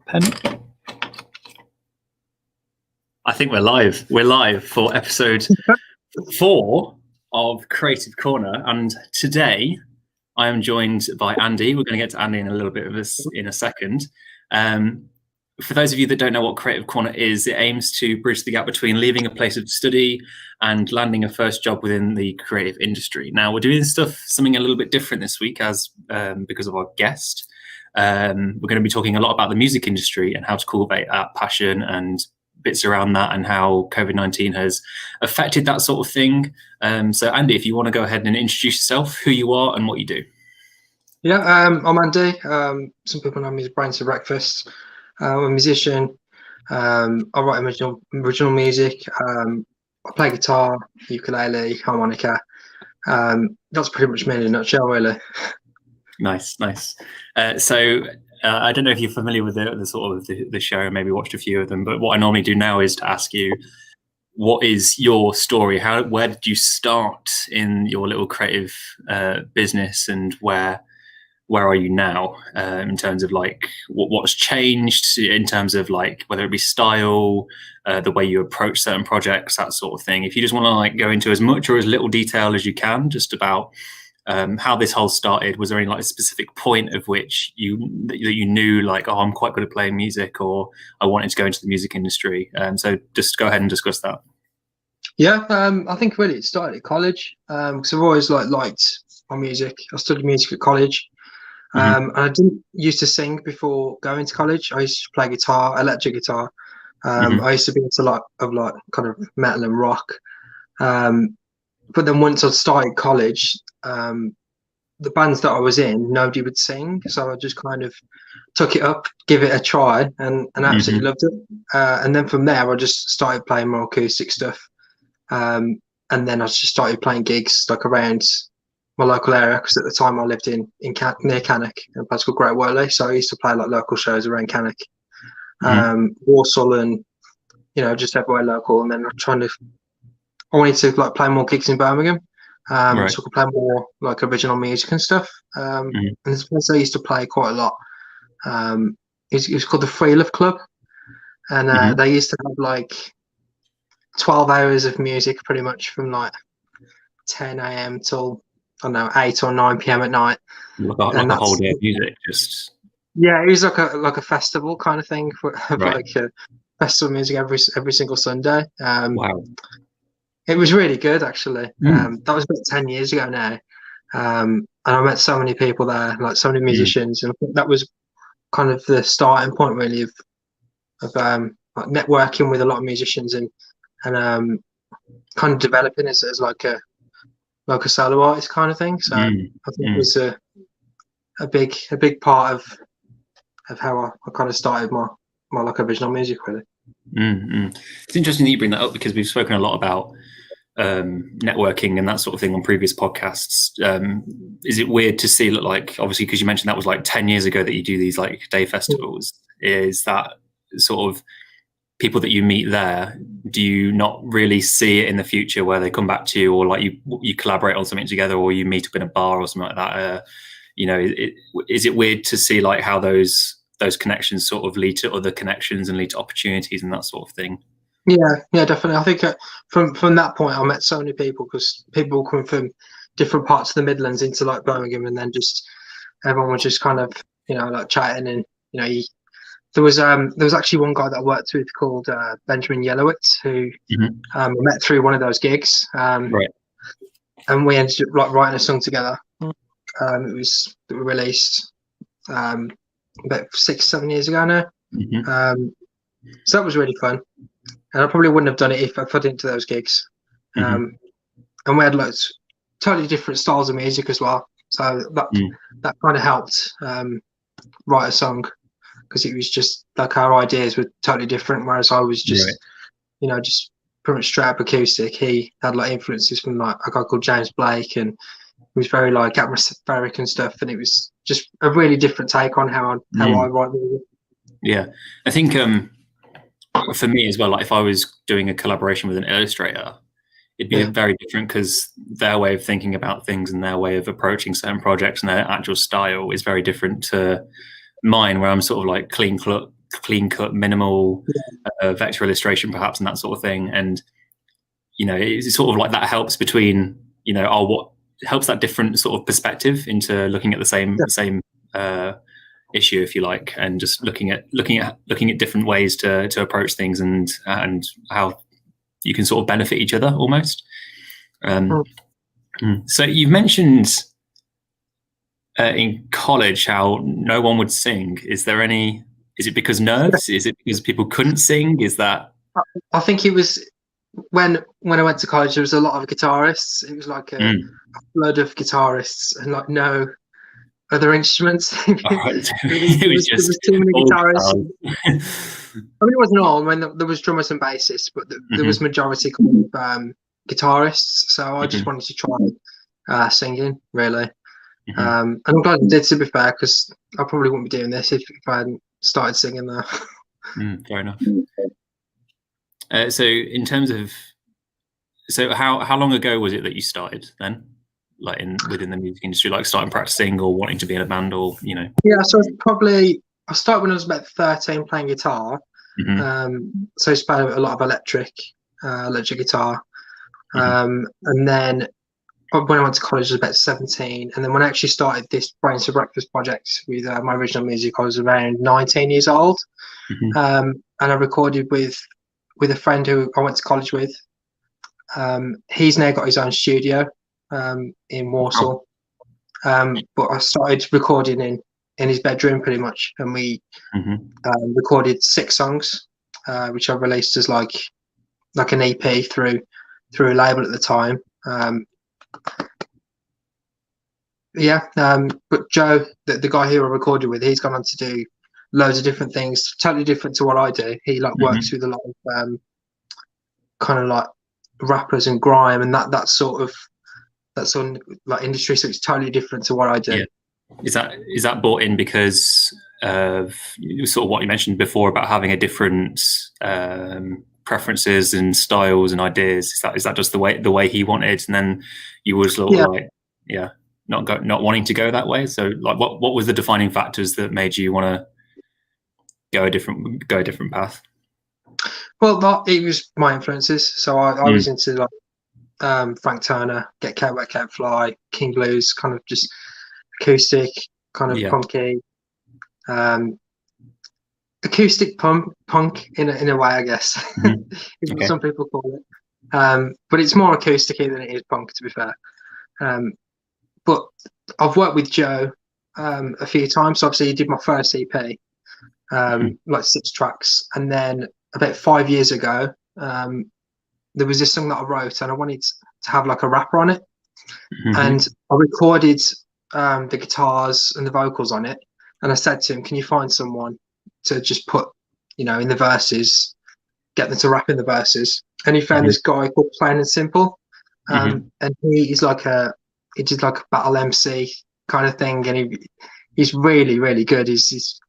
Pen. I think we're live. We're live for episode 4 of Creative Corner, and today I am joined by Andy. We're going to get to Andy in a little bit of this in a second. For those of you that don't know what Creative Corner is, it aims to bridge the gap between leaving a place of study and landing a first job within the creative industry. Now, we're doing something a little bit different this week because of our guest. We're going to be talking a lot about the music industry and how to cultivate that passion and bits around that, and how COVID-19 has affected that sort of thing. So Andy, if you want to go ahead and introduce yourself, who you are and what you do. Yeah, I'm Andy. Some people know me as Brains for Breakfast. I'm a musician. I write original music. I play guitar, ukulele, harmonica. That's pretty much me in a nutshell, really. Nice. So I don't know if you're familiar with the sort of the show, maybe watched a few of them, but what I normally do now is to ask you, what is your story? Where did you start in your little creative business, and where are you now in terms of like what's changed in terms of like whether it be style, the way you approach certain projects, that sort of thing? If you just want to like go into as much or as little detail as you can, just about how this whole started. Was there any like a specific point of which you knew like, oh, I'm quite good at playing music, or I wanted to go into the music industry? So just go ahead and discuss that. Yeah, I think really it started at college because I've always liked my music. I studied music at college. And I didn't used to sing before going to college. I used to play guitar, electric guitar. I used to be into like kind of metal and rock. But then once I started college, the bands that I was in, nobody would sing, so I just kind of took it up, give it a try, and absolutely loved it. And then from there, I just started playing more acoustic stuff. And then I just started playing gigs like around my local area, because at the time I lived near Cannock, in a place called Great Worley. So I used to play like local shows around Cannock, Walsall, and just everywhere local. And then I wanted to like play more gigs in Birmingham, so I could play more like original music and stuff. And this place I used to play quite a lot. It was called the Free Love Club, and they used to have like 12 hours of music, pretty much from like 10 a.m. till, I don't know, 8 or 9 p.m. at night. Like a whole day of music, just. Yeah, it was like a festival kind of thing for like festival music every single Sunday. Wow. It was really good, actually. That was about 10 years ago now. And I met so many people there, like so many musicians, and I think that was kind of the starting point, really, of like networking with a lot of musicians and kind of developing as like a solo artist kind of thing. So I think it was a big part of how I kind of started my like original music, really. It's interesting that you bring that up, because we've spoken a lot about networking and that sort of thing on previous podcasts. Is it weird to see, like, obviously, because you mentioned that was like 10 years ago that you do these like day festivals, is that sort of people that you meet there, do you not really see it in the future where they come back to you, or like you collaborate on something together, or you meet up in a bar or something like that? Is it weird to see like how those connections sort of lead to other connections and lead to opportunities and that sort of thing? Yeah, definitely. I think from that point, I met so many people, because people come from different parts of the Midlands into like Birmingham, and then just everyone was just kind of like chatting, and there was actually one guy that I worked with called Benjamin Yellowitz, who I met through one of those gigs, and we ended up like writing a song together. It was released about 6-7 years ago now. So that was really fun, and I probably wouldn't have done it if I didn't do those gigs. And we had like totally different styles of music as well, so that kind of helped write a song, because it was just like our ideas were totally different, whereas I was just just pretty much straight up acoustic. He had like influences from like a guy called James Blake, and it was very like atmospheric and stuff, and it was just a really different take on how I write music. Yeah, I think for me as well, like if I was doing a collaboration with an illustrator, it'd be very different, because their way of thinking about things and their way of approaching certain projects and their actual style is very different to mine, where I'm sort of like clean cut, minimal vector illustration, perhaps, and that sort of thing. And it's sort of like that helps between what helps that different sort of perspective into looking at the same issue, if you like, and just looking at different ways to approach things and how you can sort of benefit each other almost. So you've mentioned in college how no one would sing. Is it because nerves? Is it because people couldn't sing? Is that? I think it was when I went to college, there was a lot of guitarists. It was like a flood of guitarists and like no other instruments. Right. It was just too many guitarists. I mean, it wasn't all. I mean, there was drummers and bassists, but there was majority guitarists. So I just wanted to try singing, really. And I'm glad I did, to be fair, because I probably wouldn't be doing this if I hadn't started singing there. Fair enough. So in terms of, how long ago was it that you started then, like within the music industry, like starting practicing or wanting to be in a band, or Yeah, so I started when I was about 13 playing guitar. So I played a lot of electric guitar, and then when I went to college I was about 17, and then when I actually started this Brains for Breakfast project with my original music, I was around 19 years old. And I recorded with a friend who I went to college with. He's now got his own studio in Warsaw, but I started recording in his bedroom pretty much, and we recorded 6 songs, which I released as like an EP through a label at the time. But Joe, the guy who I recorded with, he's gone on to do loads of different things, totally different to what I do. He works with a lot of kind of like rappers and grime and that sort of like industry. So it's totally different to what I do. Yeah. Is that brought in because of sort of what you mentioned before about having a different preferences and styles and ideas? Is that just the way he wanted, and then you was not wanting to go that way? So like what was the defining factors that made you want to go a different path? Well, it was my influences. So I was into like Frank Turner, Get Cat Wet Cat Fly, King Blues, kind of just acoustic, kind of punky, acoustic punk in a way, I guess. Is what some people call it. But it's more acoustic-y than it is punk, to be fair. But I've worked with Joe a few times. So obviously he did my first EP, like 6 tracks, and then about 5 years ago, there was this song that I wrote, and I wanted to have like a rapper on it, and I recorded the guitars and the vocals on it, and I said to him, "Can you find someone to just put, in the verses, get them to rap in the verses?" And he found this guy called Plain and Simple, and he did like a battle MC kind of thing, and he's really, really good. He's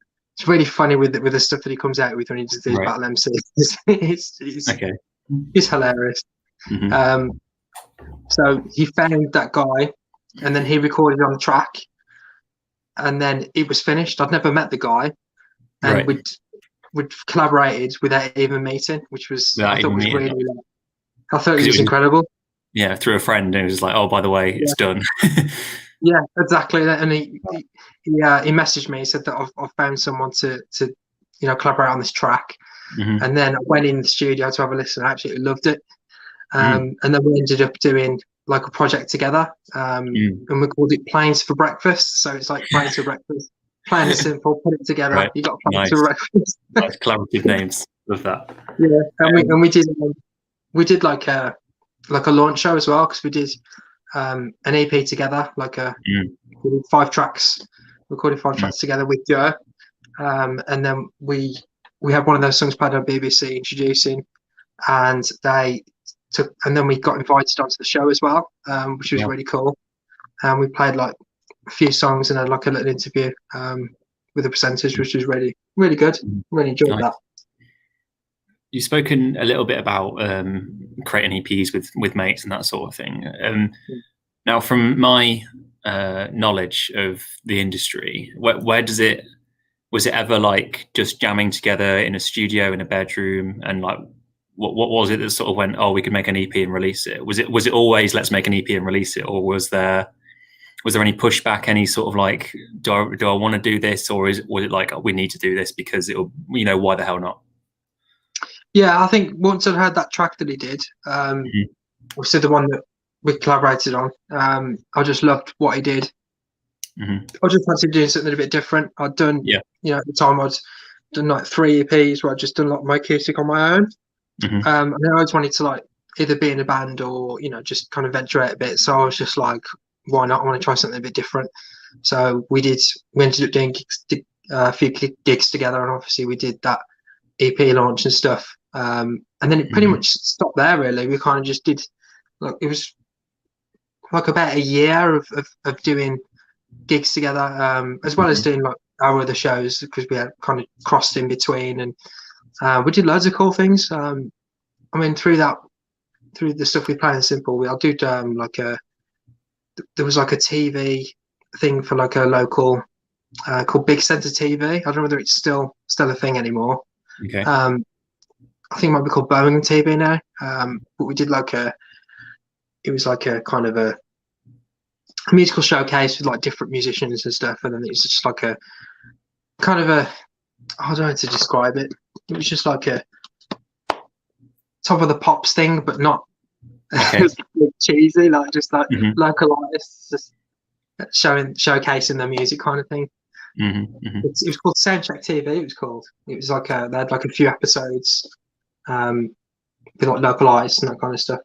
really funny with the stuff that he comes out with when he does these battle MCs. He's hilarious. So he found that guy, and then he recorded on the track, and then it was finished. I'd never met the guy, and we'd collaborated without even meeting, which was I thought it was incredible. Yeah, through a friend, and it was like, oh, by the way, it's done. Yeah, exactly. And he messaged me. He said that I've found someone to collaborate on this track. And then I went in the studio to have a listen. I absolutely loved it. And then we ended up doing like a project together. And we called it Planes for Breakfast. So it's like Planes for Breakfast, plain and simple. Put it together. You got Planes for Breakfast. Nice collaborative names. Love that. Yeah, and we did like a launch show as well, because we did an EP together, like we did 5 tracks, recorded 5 tracks together with Joe, and then we had one of those songs played on BBC introducing, and then we got invited onto the show as well, which was really cool. And we played like a few songs and had like a little interview with the presenters, which was really, really good. Really enjoyed that. You've spoken a little bit about creating EPs with mates and that sort of thing. Now, from my knowledge of the industry, where does it was it ever like just jamming together in a studio in a bedroom, and like what was it that sort of went, oh, we could make an EP and release it? Was it always let's make an EP and release it, or was there any pushback, any sort of like, do I want to do this, or was it like, oh, we need to do this because it'll, why the hell not? Yeah, I think once I heard that track that he did, Mm-hmm. obviously the one that we collaborated on, I just loved what he did. Mm-hmm. I just wanted doing something a bit different. I'd done, Yeah. at the time I'd done like 3 EPs where I'd just done like my acoustic on my own. Mm-hmm. And I always wanted to like either be in a band or, just kind of venture out a bit. So I was just like, why not? I want to try something a bit different. So we ended up doing a few gigs together, and obviously we did that EP launch and stuff. And then it pretty much stopped there, really. We kind of just did, like, it was like about a year of doing gigs together, as well as doing like our other shows, because we had kind of crossed in between, and we did loads of cool things. I mean, through the stuff we play in Simple, I'll do there was like a TV thing for like a local called Big Centre TV. I don't know whether it's still a thing anymore. Okay. I think it might be called Birmingham TV now. But we did like it was like a kind of a musical showcase with like different musicians and stuff, and then it was just like a kind of a, I don't know how to describe it. It was just like a top of the pops thing, but not cheesy, like just like local artists just showcasing their music kind of thing. It was called Soundcheck TV. It was like they had like a few episodes with like local artists and that kind of stuff.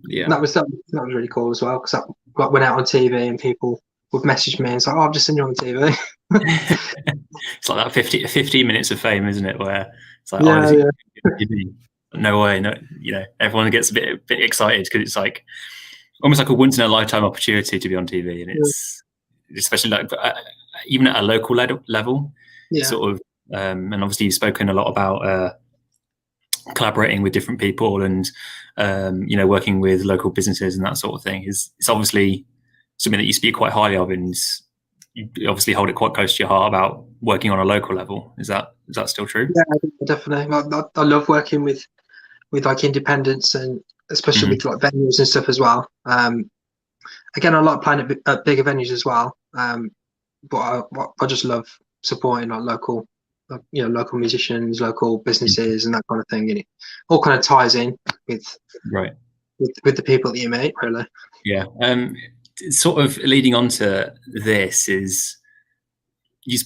Yeah, and that was really cool as well, because that like went out on TV and people would message me and it's like, oh, I've just seen you on the TV. It's like that 15 minutes of fame, isn't it? Where it's like, no way, no, everyone gets a bit excited because it's like almost like a once in a lifetime opportunity to be on TV, and it's especially like even at a local level, sort of. And obviously, you've spoken a lot about collaborating with different people and working with local businesses and that sort of thing. It's obviously something that you speak quite highly of, and you obviously hold it quite close to your heart about working on a local level. Is that still true? Yeah, definitely. I love working with like independents, and especially with like venues and stuff as well. Again, I like playing at bigger venues as well. But I just love supporting like local musicians, local businesses, and that kind of thing. And it all kind of ties in with the people that you meet, really. Yeah. Sort of leading on to this is, you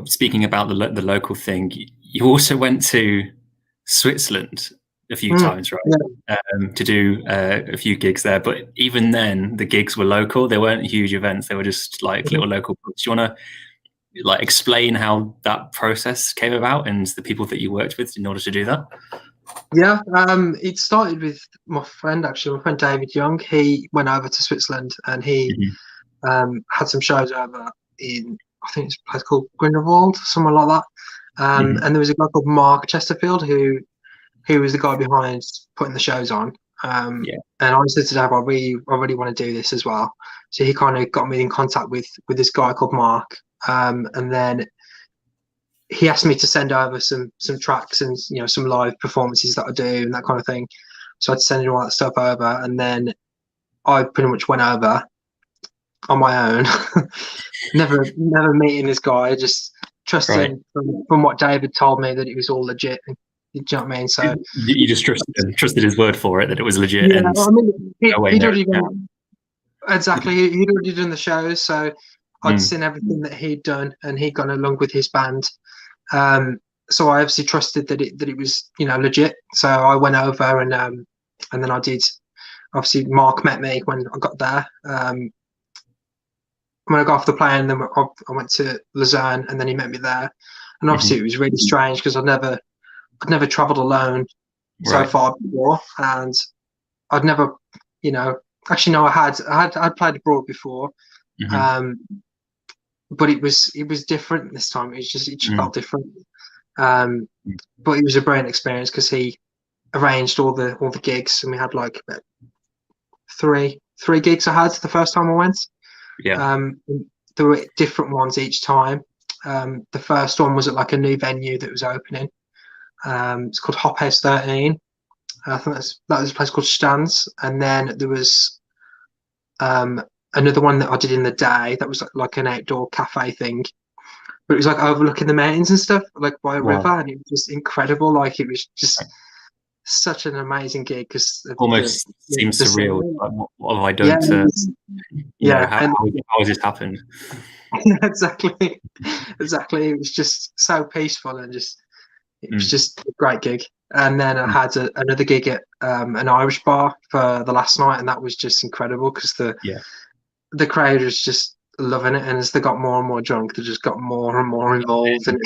speaking about the local thing. You also went to Switzerland a few times, right? Yeah. To do a few gigs there, but even then, the gigs were local. They weren't huge events. They were just like little local groups. Do you want to like explain how that process came about and the people that you worked with in order to do that? Yeah, it started with my friend David Young. He went over to Switzerland and he had some shows over in, I think it's a place called Grindelwald, somewhere like that. And there was a guy called Mark Chesterfield who was the guy behind putting the shows on. And I said to Dave, I really want to do this as well. So he kind of got me in contact with this guy called Mark. And then he asked me to send over some tracks and some live performances that I do and that kind of thing. So I'd send all that stuff over, and then I pretty much went over on my own, never meeting this guy, just trusting from what David told me that it was all legit. Do you know what I mean? So you just trusted his word for it, that it was legit. Yeah, and I mean, he'd already done, exactly. He'd already done the shows, so I'd seen everything that he'd done, and he'd gone along with his band. So I obviously trusted that it was legit. So I went over and then I did. Obviously, Mark met me when I got there. When I got off the plane, then I went to Lausanne, and then he met me there. And obviously, it was really strange because I'd never travelled alone so far before, and I'd never, actually no, I'd played abroad before, but it was different this time. It just felt different. But it was a brilliant experience because he arranged all the gigs, and we had like about three gigs I had the first time I went. There were different ones each time. The first one was at like a new venue that was opening. It's called Hop House 13. I think that was a place called Stans. And then there was another one that I did in the day that was like an outdoor cafe thing. But it was like overlooking the mountains and stuff, like by a Wow. river, and it was just incredible. Like it was just such an amazing gig because of Almost seems the surreal. scenery. Like, what have I Yeah, done to, yeah, and how has this happened? exactly, exactly. It was just so peaceful and just it was Mm. just a great gig. And then I Mm. had another gig at an Irish bar for the last night, and that was just incredible because Yeah. the crowd was just loving it, and as they got more and more drunk, they just got more and more involved. And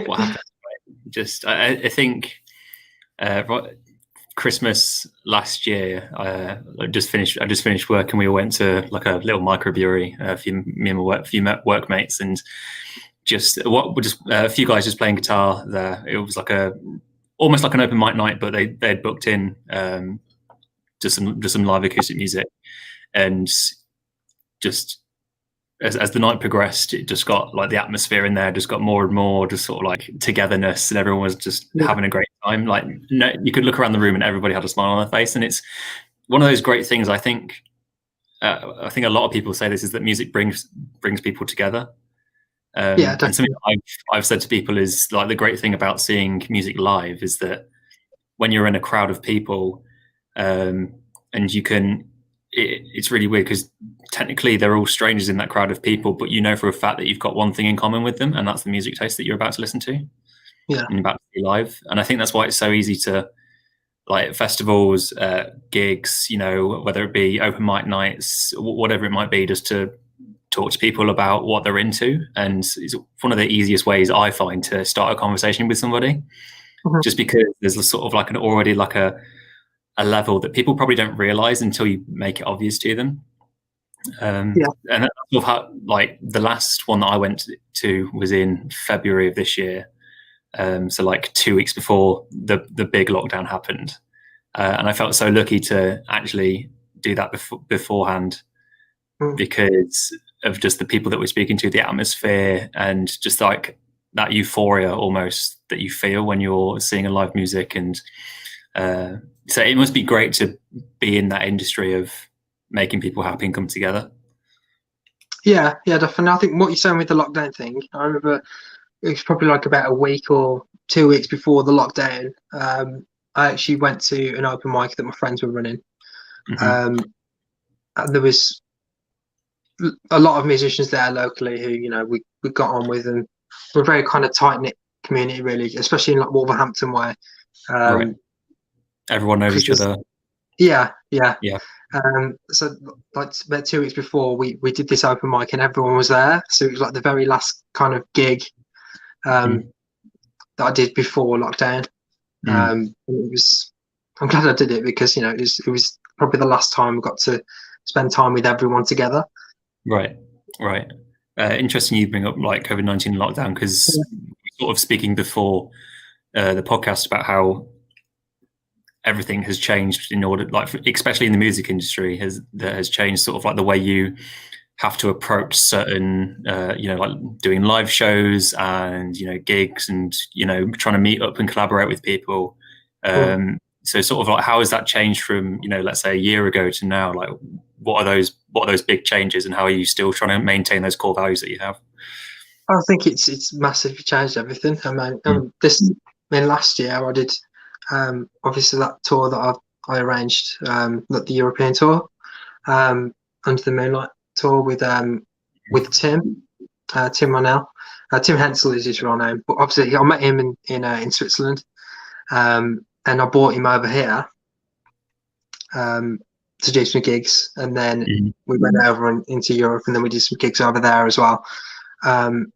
What happened? Right? Just, I think, right, Christmas last year, I just finished work, and we all went to like a little microbrewery. Me and my few workmates, and just a few guys just playing guitar there. It was like almost like an open mic night, but they'd booked in just some live acoustic music, and just as the night progressed, it just got like the atmosphere in there just got more and more just sort of like togetherness, and everyone was just yeah, having a great time. Like, no, you could look around the room and everybody had a smile on their face, and it's one of those great things. I think a lot of people say this is that music brings people together. yeah, And something definitely. that I've said to people is like the great thing about seeing music live is that when you're in a crowd of people, and it's really weird because technically they're all strangers in that crowd of people, but you know for a fact that you've got one thing in common with them, and that's the music taste that you're about to listen to Yeah, and about to see live. And I think that's why it's so easy to, like, festivals, gigs, whether it be open mic nights, whatever it might be, just to talk to people about what they're into. And it's one of the easiest ways I find to start a conversation with somebody, mhm. just because there's a sort of like already like a level that people probably don't realize until you make it obvious to them. Yeah, And that's sort of how, like, the last one that I went to was in February of this year. So like 2 weeks before the big lockdown happened. And I felt so lucky to actually do that beforehand, mm, because of just the people that we're speaking to, the atmosphere, and just like that euphoria almost that you feel when you're seeing a live music. And so it must be great to be in that industry of making people happy and come together. yeah, yeah, definitely. I think what you're saying with the lockdown thing, I remember it was probably like about a week or 2 weeks before the lockdown. I actually went to an open mic that my friends were running. Hmm. Um, and there was a lot of musicians there locally who we got on with, and we're a very kind of tight knit community, really, especially in like Wolverhampton way. Right. Everyone knows Because each other. yeah, yeah. Yeah. So like about 2 weeks before we did this open mic and everyone was there, so it was like the very last kind of gig Mm. that I did before lockdown. Mm. And I'm glad I did it because it was probably the last time I got to spend time with everyone together. Right. Right. Interesting you bring up like COVID-19 lockdown, because sort of speaking before the podcast about how everything has changed in order, like, especially in the music industry, that has changed sort of like the way you have to approach certain, like doing live shows and, gigs, and, trying to meet up and collaborate with people. Mm. So sort of like, how has that changed from, let's say a year ago to now? Like, what are those big changes, and how are you still trying to maintain those core values that you have? I think it's massively changed everything. I mean, Mm. last year I did obviously that tour that I arranged, like the European tour, Under the Moonlight tour with Tim Ronell. Tim Hensel is his real name, but obviously I met him in Switzerland, and I brought him over here to do some gigs, and then Mm. we went over into Europe, and then we did some gigs over there as well. Um,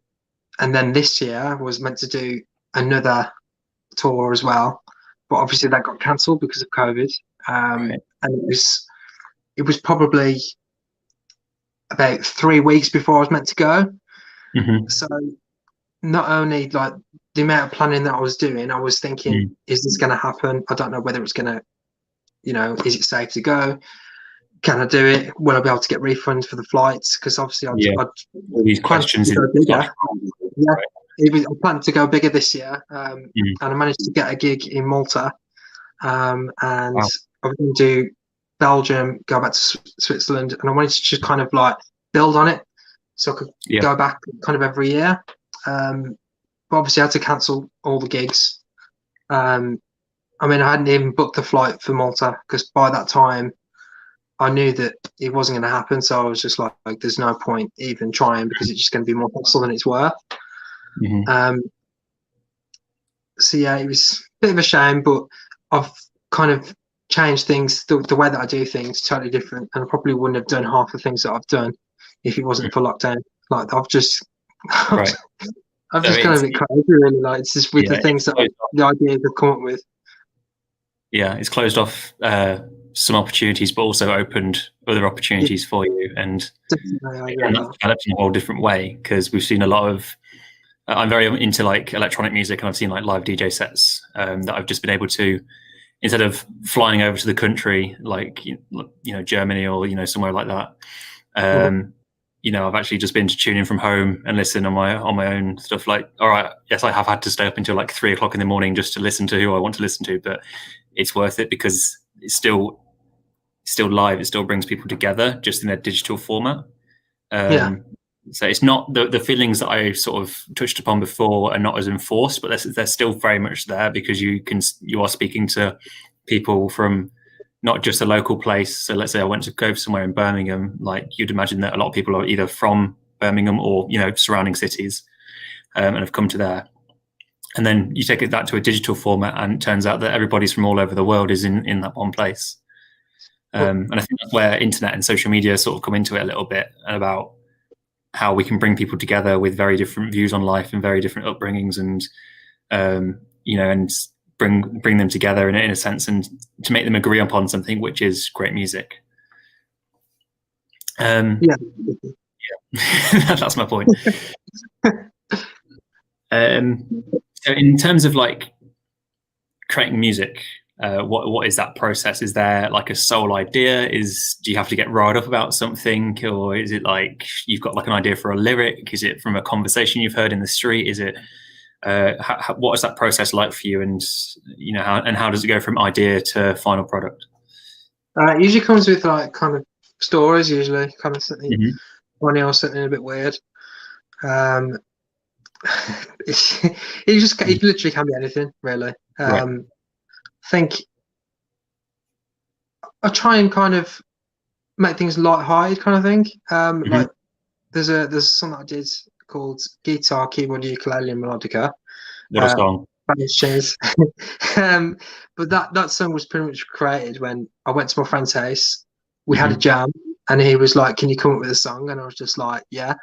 and then this year I was meant to do another tour as well, but obviously that got cancelled because of COVID. Right. And it was probably about 3 weeks before I was meant to go. Hmm. So not only like the amount of planning that I was doing, I was thinking, Mm. is this going to happen? I don't know whether it's going to, is it safe to go? Can I do it? Will I be able to get refunds for the flights? Because obviously Yeah. I'd All these planned questions to in go bigger. Yeah, I planned to go bigger this year, Mm. and I managed to get a gig in Malta, and I Wow. was going to do Belgium, go back to Switzerland, and I wanted to just kind of like build on it, so I could Yeah. go back kind of every year. But obviously, I had to cancel all the gigs. I mean, I hadn't even booked the flight for Malta because by that time I knew that it wasn't going to happen. So I was just like, there's no point even trying because it's just going to be more hassle than it's worth. Mm-hmm. So yeah, it was a bit of a shame, but I've kind of changed things. The way that I do things totally different, and I probably wouldn't have done half the things that I've done if it wasn't for lockdown. Like I've just, Right. I've So just kind of bit crazy, really. Like it's just with the things that the ideas I've come up with. Yeah, it's closed off some opportunities, but also opened other opportunities for you, and that's developed in a whole different way because we've seen a lot of. I'm very into like electronic music, and I've seen like live DJ sets that I've just been able to, instead of flying over to the country like Germany or somewhere like that. I've actually just been to tune in from home and listen on my own stuff. Like, all right, yes, I have had to stay up until like 3 o'clock in the morning just to listen to who I want to listen to, but it's worth it because it's still live. It still brings people together, just in a digital format. So it's not the feelings that I sort of touched upon before are not as enforced, but they're still very much there because you are speaking to people from not just a local place. So let's say I went to go somewhere in Birmingham, like you'd imagine that a lot of people are either from Birmingham or surrounding cities, and have come to there. And then you take that to a digital format, and it turns out that everybody's from all over the world is in that one place. And I think that's where internet and social media sort of come into it a little bit, about how we can bring people together with very different views on life and very different upbringings, and and bring them together in a sense, and to make them agree upon something, which is great music. That's my point. So in terms of like creating music, what is that process? Is there like a sole idea? Do you have to get riled up about something, or is it like you've got like an idea for a lyric? Is it from a conversation you've heard in the street? Is it what is that process like for you, and how does it go from idea to final product? It usually comes with like kind of stories, usually kind of something funny or something a bit weird. It literally can be anything, really. Right. I think I try and kind of make things light-hearted, kind of thing. Like there's a song that I did called Guitar, Keyboard, Ukulele, and Melodica. What a song! But that song was pretty much created when I went to my friend's house. We had a jam, and he was like, "Can you come up with a song?" And I was just like, "Yeah."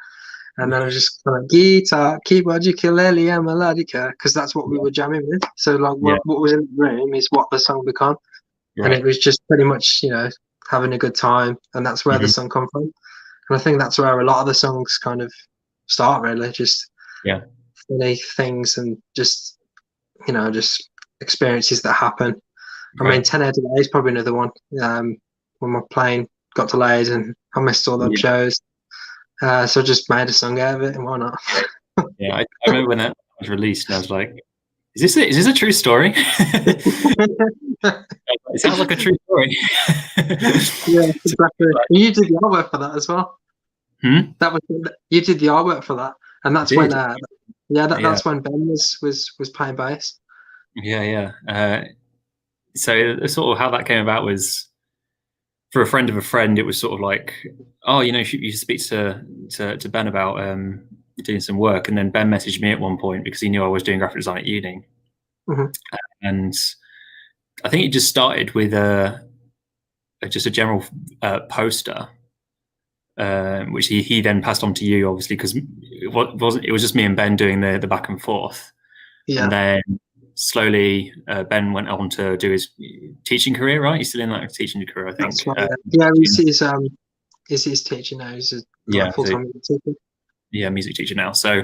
And then I was just kind of guitar, keyboard, ukulele, and melodica, because that's what we were jamming with. So like, what was in the room is what the song became, and it was just pretty much having a good time, and that's where the song come from. And I think that's where a lot of the songs kind of start, really, just funny things and just just experiences that happen. I mean, 10 Hours a Day is probably another one. When my plane got delayed and I missed all the shows. So I just made a song out of it, and why not? I remember when that was released, and I was like, "Is this a true story?" It sounds like a true story. Yeah, exactly. You did the artwork for that as well. That was you did the artwork for that, and that's when that's when Ben was playing bass. So sort of how that came about was, for a friend of a friend, it was sort of like, oh, you should speak to Ben about doing some work. And then Ben messaged me at one point because he knew I was doing graphic design at uni. And I think it just started with just a general poster, which he then passed on to you, obviously, because it was just me and Ben doing the back and forth. And then slowly Ben went on to do his teaching career, right? He's still in that teaching career, I think. He's teaching now. He's a full-time teacher. Yeah, music teacher now. So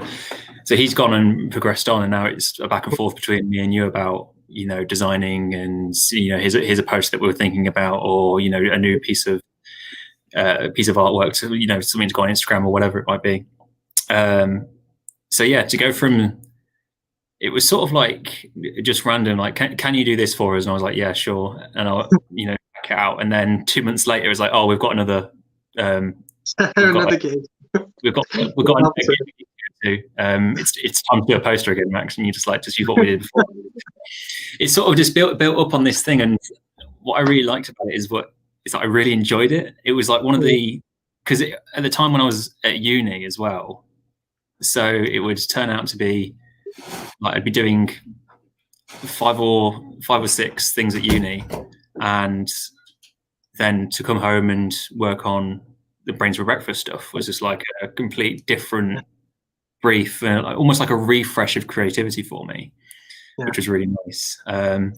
he's gone and progressed on, and now it's a back and forth between me and you about designing, and here's a post that we were thinking about, or a new piece of artwork, so something to go on Instagram or whatever it might be. so yeah, to go from, it was sort of like just random, like, can you do this for us? And I was like, yeah, sure. And I'll, check it out. And then 2 months later, it was like, oh, we've got another, we've got, Another gig. we've got another gig to do. It's time to do a poster again, Max. And you just use what we did before. It's sort of just built up on this thing. And what I really liked about it is that I really enjoyed it. It was like one of the, because at the time when I was at uni as well, so it would turn out to be like I'd be doing five or six things at uni, and then to come home and work on the Brains for Breakfast stuff was just like a complete different brief, almost like a refresh of creativity for me, which was really nice. And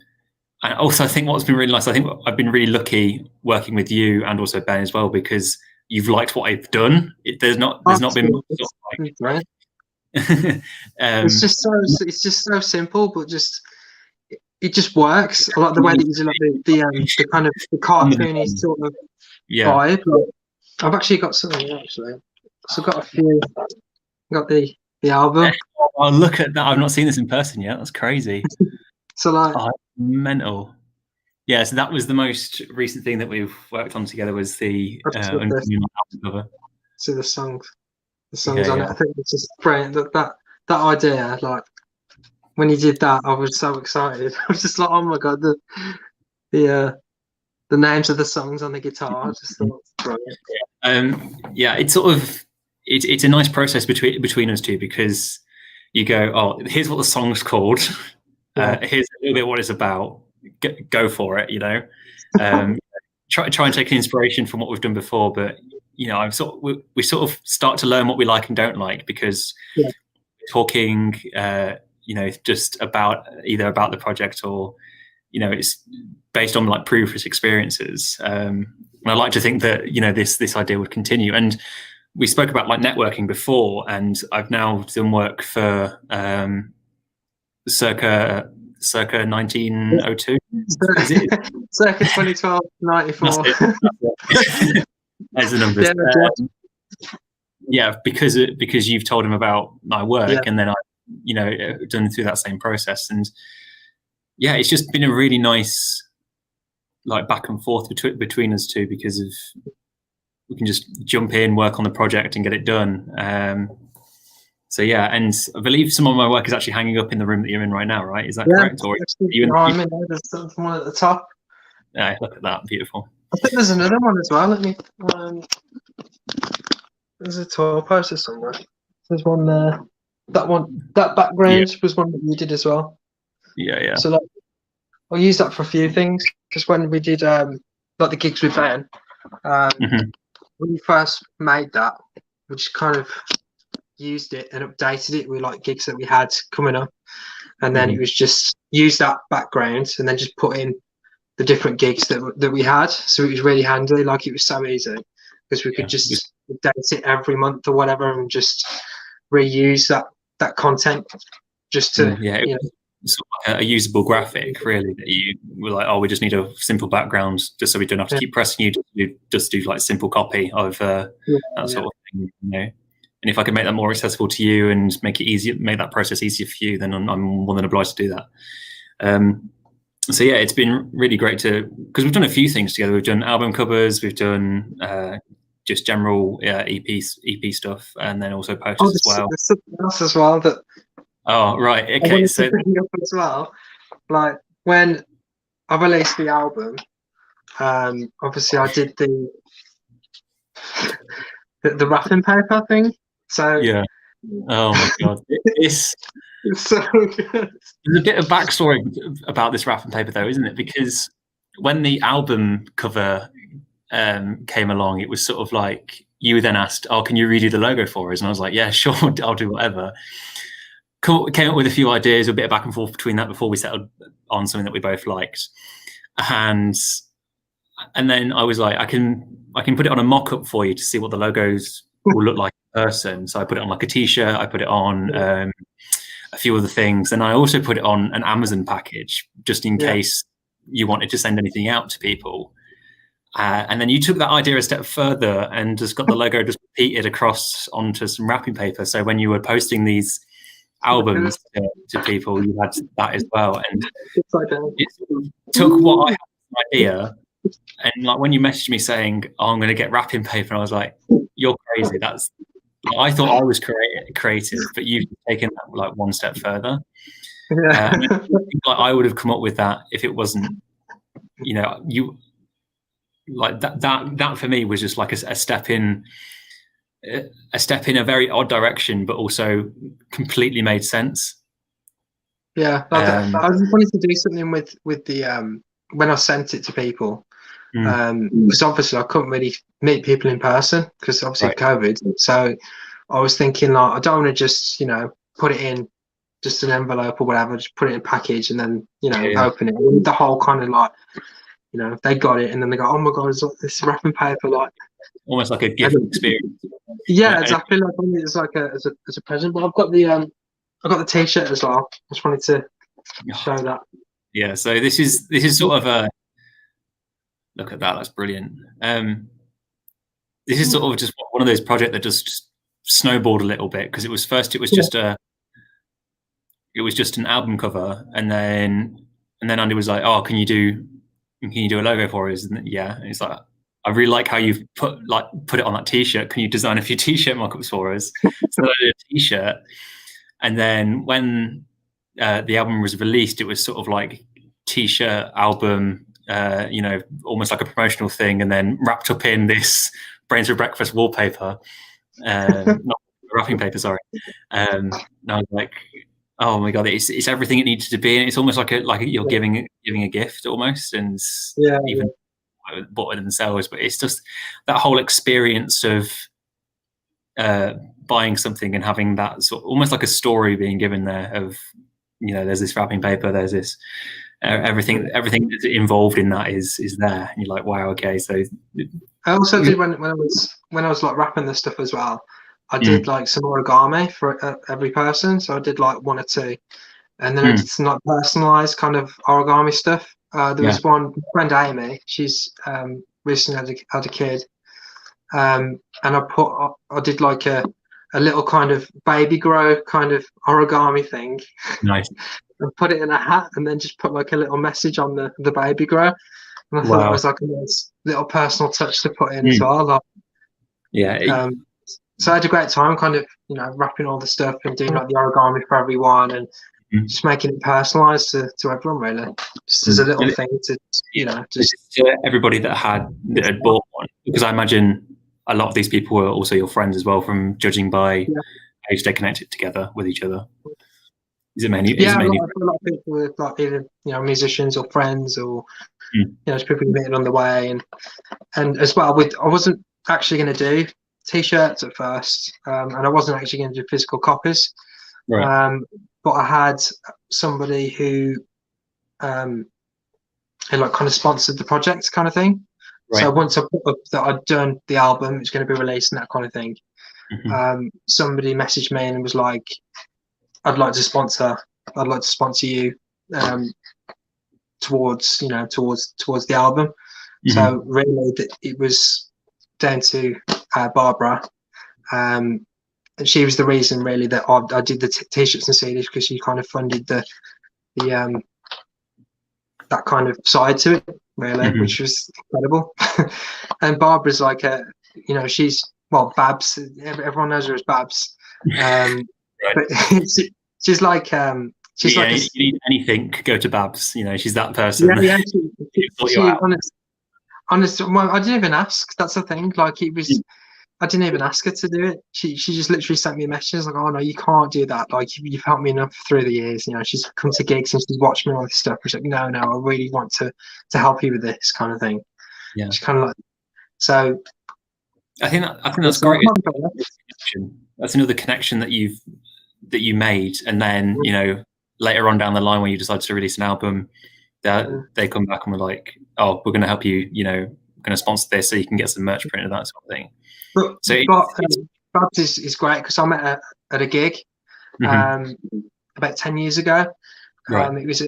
also, I think what's been really nice, I think I've been really lucky working with you and also Ben as well, because you've liked what I've done. There's not been sort of like, right. It's just so simple, but it just works. I like the way that you do like the kind of the cartoony sort of vibe. Like, I've actually got something actually. So I've got a few. Got the album. Oh, look at that! I've not seen this in person yet. That's crazy. So like, mental. Yeah, so that was the most recent thing that we've worked on together, was the album cover. So the songs on it. I think it's just brilliant. That idea, like when you did that, I was so excited. I was just like, oh my god, the names of the songs on the guitar. I just thought brilliant. Yeah, it's sort of it's a nice process between us two, because you go, oh, here's what the song's called. Here's a little bit what it's about. Go for it, try and take an inspiration from what we've done before, but we sort of start to learn what we like and don't like, because we're talking just about either about the project or it's based on like previous experiences, and I like to think that this idea would continue. And we spoke about like networking before, and I've now done work for circa 1902. Circa 2012, 94. There's the numbers. Because you've told him about my work, and then I've done through that same process, and it's just been a really nice like back and forth between us two, because of we can just jump in, work on the project, and get it done. So and I believe some of my work is actually hanging up in the room that you're in right now, right? Is that correct? Or I'm in there. There's one at the top. Yeah, look at that, beautiful. I think there's another one as well. Let me. There's a tour poster somewhere. There's one there. That background was one that you did as well. Yeah. So like, I'll use that for a few things. Just when we did like the gigs with Ben, when we first made that, we just kind of used it and updated it with like gigs that we had coming up, and then it was just use that background and then just put in the different gigs that we had. So it was really handy. Like it was so easy because we could just update it every month or whatever and just reuse that content just to It's like a usable graphic, really, that you were like, oh, we just need a simple background just so we don't have to keep pressing you just do like simple copy of that sort of thing, And if I can make that more accessible to you and make it easier, make that process easier for you, then I'm more than obliged to do that. So it's been really great because we've done a few things together. We've done album covers, we've done just general EP stuff, and then also posters as well. There's something else as well that. Oh right, okay. So as well, like when I released the album, obviously I did the wrapping paper thing. So oh my god, it's so good. There's a bit of backstory about this wrapping paper, though, isn't it? Because when the album cover came along, it was sort of like you then asked, "Oh, can you redo the logo for us?" And I was like, "Yeah, sure, I'll do whatever." Came up with a few ideas, a bit of back and forth between that before we settled on something that we both liked, and then I was like, I can put it on a mock-up for you to see what the logos will look like in person. So I put it on like a t-shirt, I put it on a few other things, and I also put it on an Amazon package just in case you wanted to send anything out to people. And then you took that idea a step further and just got the logo just repeated across onto some wrapping paper. So when you were posting these albums to people, you had that as well. And it took what I had an idea, and like when you messaged me saying, "Oh, I'm going to get wrapping paper," and I was like, "You're crazy." I thought I was creative, but you've taken that like one step further. Yeah. And I think, like, I would have come up with that if it wasn't, you like that for me was just like a step in a very odd direction, but also completely made sense. Yeah, I just wanted to do something with the when I sent it to people, because obviously I couldn't really meet people in person because obviously of COVID. So I was thinking, like, I don't want to just put it in just an envelope or whatever, just put it in a package and then open it. The whole kind of like they got it and then they go, oh my god, it's like this wrapping paper, like almost like a gift experience. Yeah, exactly. Like it's like as a present. But I've got the t-shirt as well. Just wanted to show that. Yeah, so this is sort of a look at that. That's brilliant. This is sort of just one of those projects that just snowballed a little bit because it was just an album cover, and then Andy was like, "Oh, can you do a logo for us?" And yeah, and it's like, I really like how you've put it on that t-shirt. Can you design a few t-shirt mock-ups for us? So I did a t-shirt, and then when the album was released, it was sort of like t-shirt album, almost like a promotional thing, and then wrapped up in this Brains for Breakfast wallpaper, not wrapping paper, sorry. And I was like, oh my god, it's everything it needed to be, and it's almost like you're giving a gift almost, and even bought it themselves. But it's just that whole experience of buying something and having that sort of, almost like a story being given there of there's this wrapping paper, there's this everything that's involved in that is there, and you're like, wow, okay. So I also did when I was like wrapping this stuff as well. I did like some origami for every person, so I did like one or two, and then I did some like personalized kind of origami stuff. There was one friend, Amy. She's recently had a kid, and I did like a little kind of baby grow kind of origami thing. Nice. And put it in a hat, and then just put like a little message on the baby grow. And I thought that was like a nice little personal touch to put in as well. Like, so I had a great time kind of, wrapping all the stuff and doing like the origami for everyone and just making it personalized to everyone, really. Just as a little thing to, just to everybody that had bought one, because I imagine a lot of these people were also your friends as well, from judging by how you stay connected together with each other. Is it mainly? A lot of people with like either musicians or friends or just people you meet on the way, and as well I wasn't actually going to do t-shirts at first, and I wasn't actually going to do physical copies, but I had somebody who like kind of sponsored the project kind of thing. So once I put up that I'd done the album, it's going to be released and that kind of thing, somebody messaged me and was like, I'd like to sponsor you towards the album. So really it was down to Barbara, and she was the reason really that I did the t-shirts and CDs, because she kind of funded the that kind of side to it, really, which was incredible. And Barbara's like she's Babs. Everyone knows her as Babs. But she's like you need anything, go to Babs. She's that person. Honestly, I didn't even ask. That's the thing. Like, it was, I didn't even ask her to do it. She just literally sent me a message like, "Oh no, you can't do that. Like, you've helped me enough through the years. She's come to gigs and she's watched me all this stuff." She's like, "No, I really want to help you with this kind of thing." Yeah, it's kind of like, so. I think that's great. That's another connection that you made, and then later on down the line when you decide to release an album, that they come back and were like, "Oh, we're going to help you. We're going to sponsor this so you can get some merch printed," that sort of thing. Babs is great, because I met her at a gig about 10 years ago. It was a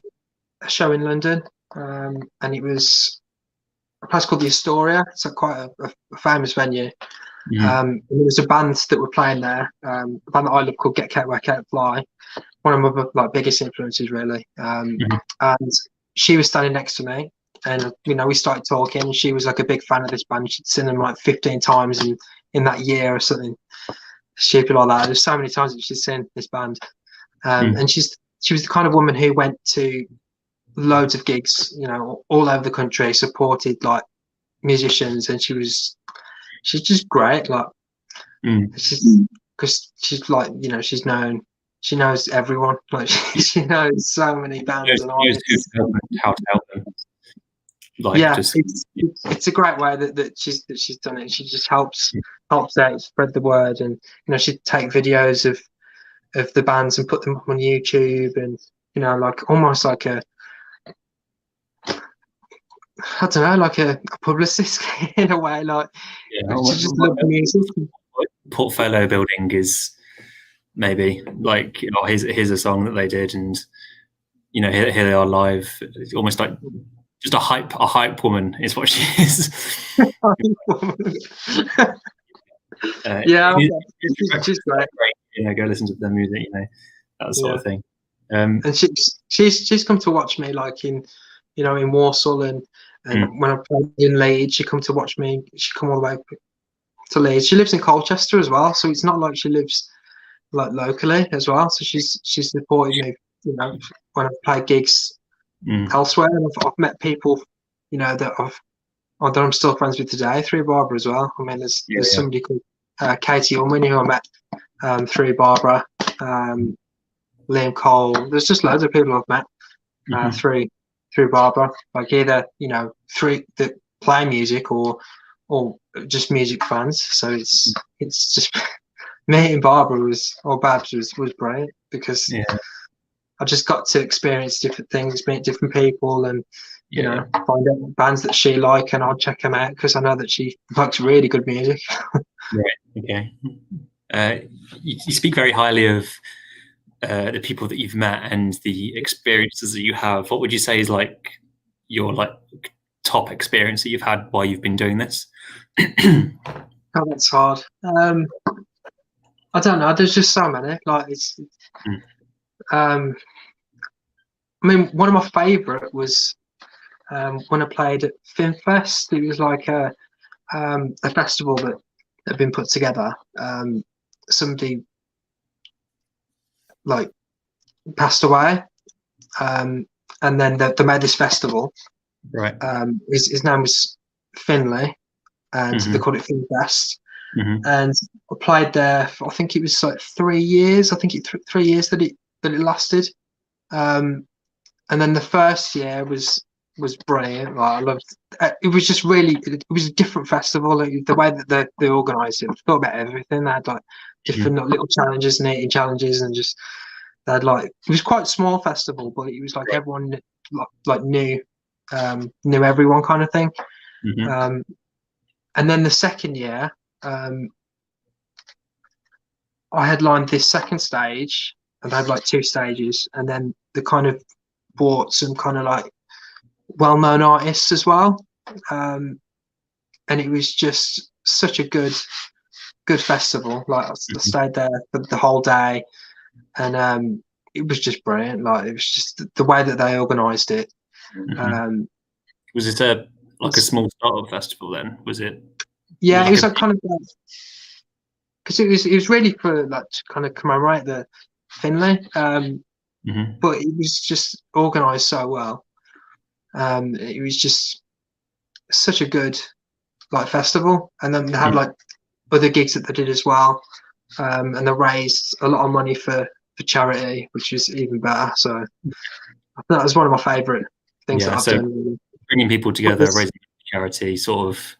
show in London, and it was a place called the Astoria. It's quite a famous venue. Mm-hmm. There was a band that were playing there, a band that I love called Get Cat Whack Out Fly. One of my like biggest influences, really. Mm-hmm. And she was standing next to me, and we started talking. And she was like a big fan of this band. She'd seen them like 15 times in that year or something stupid like that. There's so many times that she's seen this band, and she was the kind of woman who went to loads of gigs, all over the country, supported like musicians, and she's just great. Like, because she's like, she knows everyone. Like, she knows so many bands and artists. How to help them. Like, yeah, just it's a great way that she's done it. She just helps out, spread the word, and she'd take videos of the bands and put them up on YouTube, and like almost like I don't know, like a publicist in a way. Like, she just loved music. Portfolio building is maybe like, here's a song that they did, and here they are live. It's almost like just a hype woman is what she is. Yeah, it's just great. Go listen to their music, that sort of thing. And she's come to watch me, like in Warsaw, and when I played in Leeds, she come to watch me. She come all the way to Leeds. She lives in Colchester as well, so it's not like she lives like locally as well. So she's supported me, when I've played gigs elsewhere, and I've met people, that I'm still friends with today through Barbara as well. I mean, there's somebody called Katie Unwin who I met through Barbara, Liam Cole. There's just loads of people I've met through Barbara, like either through that play music or just music fans. So it's just meeting Barbara Babs was brilliant, because I just got to experience different things, meet different people, and find out bands that she like, and I'll check them out because I know that she likes really good music. Right. Okay. You speak very highly of the people that you've met and the experiences that you have. What would you say is like your top experience that you've had while you've been doing this? Oh, that's hard. I don't know. There's just so many. Like, it's. I mean, one of my favourite was when I played at FilmFest. It was like a festival that had been put together. Somebody like passed away, and then they made this festival. Right. His name was Finlay, and they called it FilmFest. And I played there for, I think it was like 3 years. I think 3 years that it lasted. And then the first year was brilliant. Like, I loved it. Was just really, it was a different festival. The way that they organised it, I thought about everything. They had like different little challenges and eating challenges, and just they had like, it was quite a small festival, but it was like everyone like knew everyone kind of thing. And then the second year, I headlined this second stage, and I had like 2 stages, and then they kind of brought some kind of like well-known artists as well, and it was just such a good festival. Like, I stayed there for the whole day, and it was just brilliant. Like, it was just the way that they organised it. Was it a small startup festival then? Was it? Yeah, it was like kind of, because it was really for like to kind of commemorate the Finlay, but it was just organised so well. It was just such a good like festival, and then they had like other gigs that they did as well, and they raised a lot of money for charity, which is even better. So I think that was one of my favourite things that I've done. Bringing people together, raising charity, sort of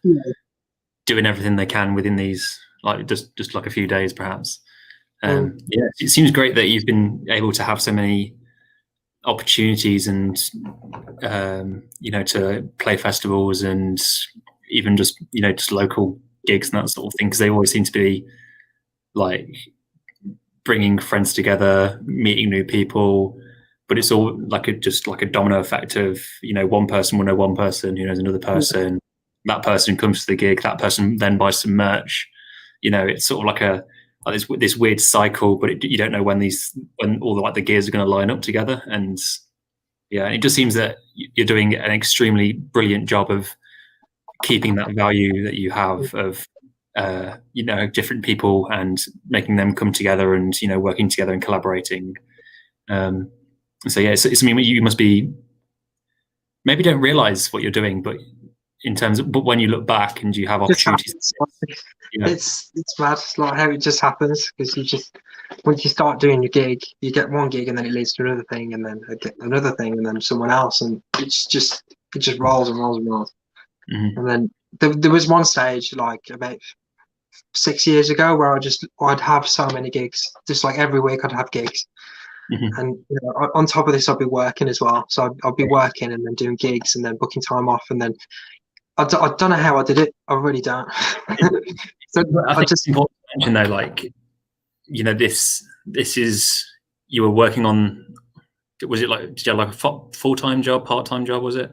doing everything they can within these, like just like a few days, perhaps. It seems great that you've been able to have so many opportunities, and to play festivals, and even just just local gigs and that sort of thing, because they always seem to be like bringing friends together, meeting new people, but it's all like just like a domino effect of one person will know one person who knows another person, that person comes to the gig, that person then buys some merch. It's sort of like this weird cycle, but you don't know when all the gears are going to line up together. And yeah, it just seems that you're doing an extremely brilliant job of keeping that value that you have of different people and making them come together and working together and collaborating. So yeah, it's something you must be maybe don't realize what you're doing, but but when you look back and you have opportunities, it's mad. It's like how it just happens, because once you start doing your gig, you get one gig and then it leads to another thing and then another thing and then someone else, and it just rolls and rolls and rolls. Mm-hmm. And then there was one stage like about 6 years ago where I'd have so many gigs, just like every week I'd have gigs. Mm-hmm. And on top of this I'd be working as well, so I'd be working and then doing gigs and then booking time off, and then I don't know how I did it. I really don't. So I think it's important to mention though, this is, you were working on, was it did you have a full-time job, part-time job, was it?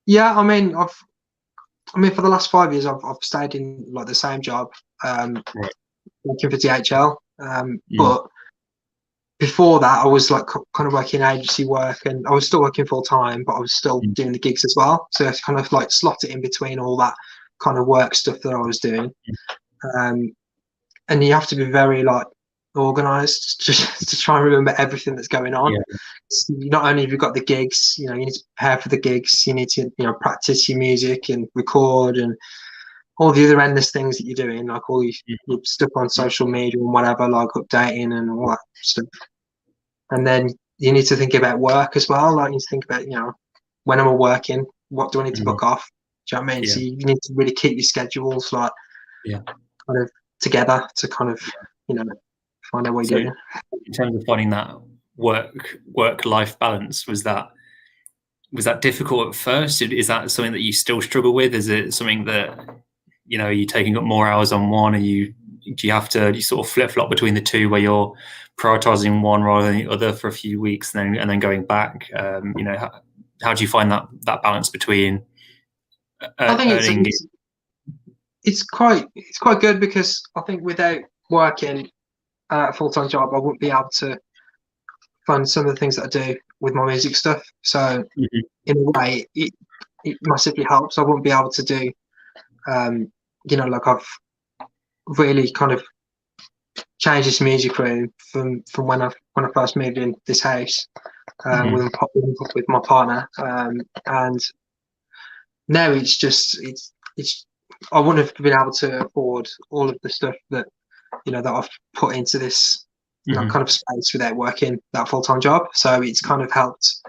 Yeah, I mean for the last 5 years I've stayed in the same job, Right. working for DHL, but before that I was kind of working agency work, and I was still working full time, but I was still doing the gigs as well. So I kind of slot it in between all that kind of work stuff that I was doing. And you have to be very organized to try and remember everything that's going on. Yeah. So not only have you got the gigs, you need to prepare for the gigs, you need to practice your music and record and all the other endless things that you're doing, like all your stuff on social media and whatever, like updating and all that stuff. And then you need to think about work as well. You need to think about, when am I working? What do I need to book off? Do you know what I mean? Yeah. So you need to really keep your schedules kind of together to kind of, find out what you're doing. In terms of finding that work-life balance, was that difficult at first? Is that something that you still struggle with? Is it something that are you taking up more hours on one? Do you sort of flip-flop between the two, where you're prioritizing one rather than the other for a few weeks and then going back? How do you find that balance between I think it's quite good, because I think without working a full-time job I wouldn't be able to fund some of the things that I do with my music stuff. So in a way it massively helps. I wouldn't be able to do I've really kind of changed this music room from when I first moved in this house with my partner, and now it's I wouldn't have been able to afford all of the stuff that that I've put into this kind of space without working that full-time job. So it's kind of helped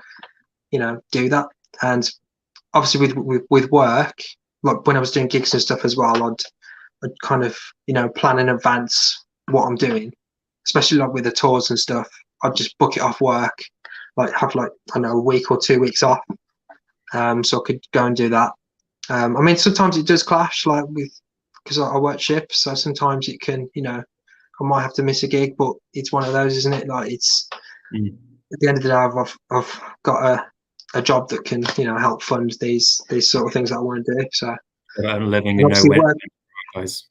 do that. And obviously with work, like when I was doing gigs and stuff as well, I'd kind of plan in advance what I'm doing, especially with the tours and stuff. I'd just book it off work, have I don't know, a week or 2 weeks off, so I could go and do that. I mean, sometimes it does clash because I work shifts, so sometimes it can I might have to miss a gig, but it's one of those, isn't it? It's at the end of the day I've got a job that can help fund these sort of things that I want to do. So I'm living and know where guys.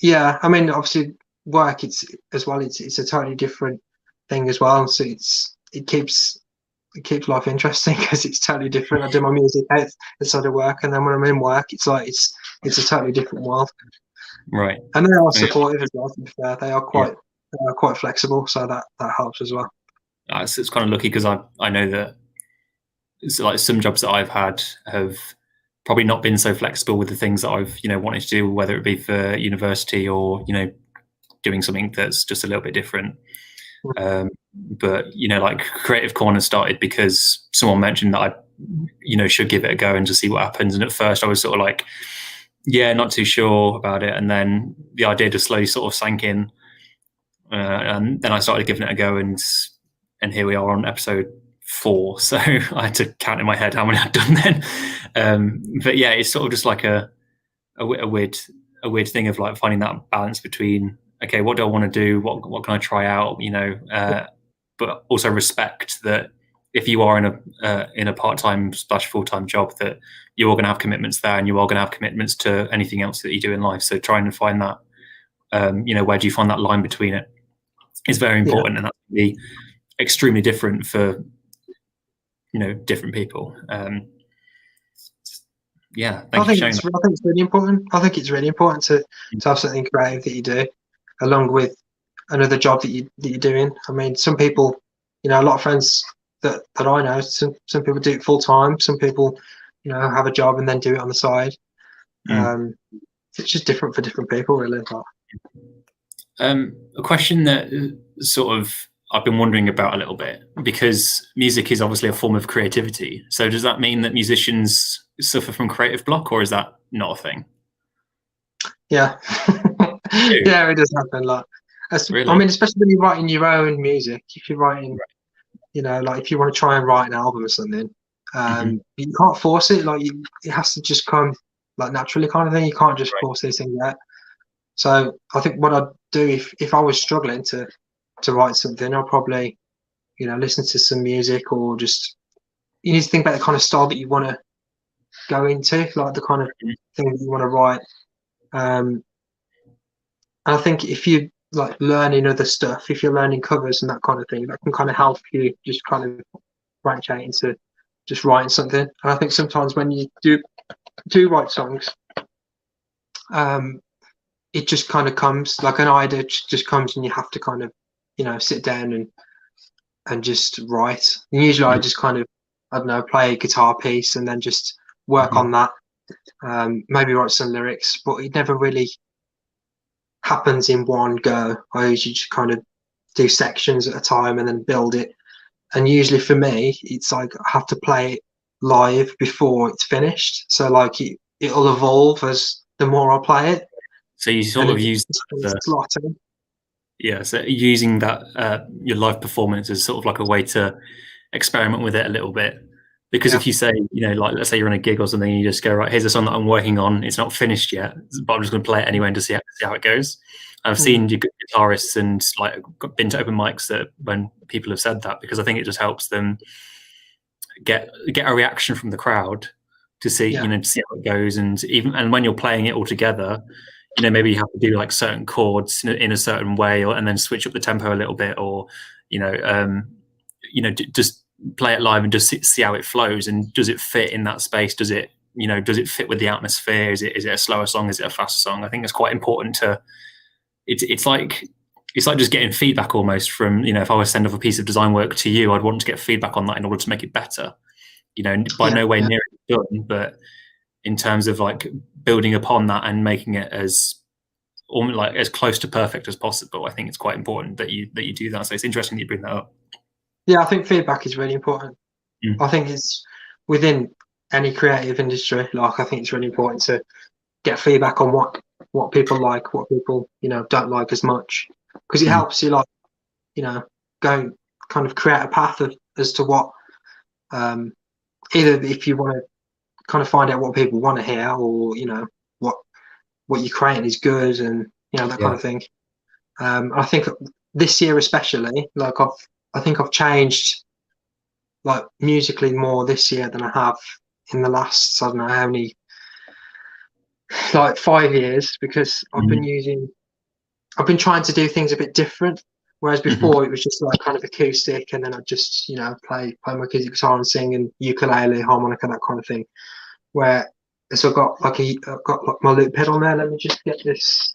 Yeah, I mean, obviously work it's a totally different thing as well. So it keeps life interesting, because it's totally different. I do my music outside of work, and then when I'm in work, it's a totally different world. Right. And they are supportive as well. To be fair, they are quite flexible, so that helps as well. It's kind of lucky, because I know that it's some jobs that I've had have probably not been so flexible with the things that I've wanted to do, whether it be for university or doing something that's just a little bit different. But Creative Corner started because someone mentioned that I should give it a go and just see what happens. And at first I was sort of not too sure about it, and then the idea just slowly sort of sank in, and then I started giving it a go, and here we are on episode 4. So I had to count in my head how many I'd done then. But yeah, it's sort of just a weird thing of finding that balance between, okay, what do I want to do? What can I try out? But also respect that if you are in a part-time / full-time job, that you are going to have commitments there, and you are going to have commitments to anything else that you do in life. So trying to find that, where do you find that line between it, is very Yeah. important, and that can be extremely different for different people. Yeah, thank you for sharing that. I think it's really important. I think it's really important to have something creative that you do, along with another job that you're doing. I mean, some people, a lot of friends that I know, some people do it full time. Some people, have a job and then do it on the side. It's just different for different people, really. A question that sort of I've been wondering about a little bit, because music is obviously a form of creativity. So does that mean that musicians suffer from creative block, or is that not a thing? Yeah. Yeah, it does happen. Like, Really? I mean, especially when you're writing your own music. If you're writing, like if you want to try and write an album or something, you can't force it. Like, it has to just come like naturally, kind of thing. You can't just force these things out. So I think what I'd do if I was struggling to write something, I'd probably, listen to some music, or just, you need to think about the kind of style that you want to go into, like the kind of thing that you want to write. And I think if you like learning other stuff, if you're learning covers and that kind of thing, that can kind of help you just kind of branch out into just writing something. And I think sometimes when you do write songs, it just kind of comes, like an idea just comes, and you have to kind of, sit down and just write. And usually I just kind of, I don't know, play a guitar piece and then just work on that. Maybe write some lyrics, but it never really happens in one go. I usually just kind of do sections at a time and then build it. And usually for me, it's like I have to play it live before it's finished. So like it'll evolve as the more I play it. So you sort of use so using that your live performance as sort of like a way to experiment with it a little bit. Because if you say, like, let's say you're on a gig or something, and you just go, right, here's a song that I'm working on. It's not finished yet, but I'm just going to play it anyway and to see how it goes. I've seen guitarists and like been to open mics that when people have said that, because I think it just helps them get a reaction from the crowd to see, to see how it goes. And when you're playing it all together, maybe you have to do like certain chords in a certain way, and then switch up the tempo a little bit, or just play it live and just see how it flows, and does it fit in that space? Does it fit with the atmosphere? Is it a slower song? Is it a faster song? I think it's quite important to. It's like just getting feedback almost from, if I was to send off a piece of design work to you, I'd want to get feedback on that in order to make it better. By no way near it done, but in terms of like building upon that and making it as close to perfect as possible, I think it's quite important that you do that. So it's interesting that you bring that up. Yeah, I think feedback is really important. I think it's within any creative industry. Like, I think it's really important to get feedback on what people like, what people don't like as much, because it helps you go kind of create a path as to what either if you want to kind of find out what people want to hear, or what you're creating is good, and that kind of thing. I think this year especially, like I think I've changed like musically more this year than I have in the last, I don't know how many, like 5 years, because I've been trying to do things a bit different. Whereas before it was just like kind of acoustic, and then I'd just play my guitar and sing, and ukulele, harmonica, that kind of thing. So I've got like my loop pedal there. Let me just get this.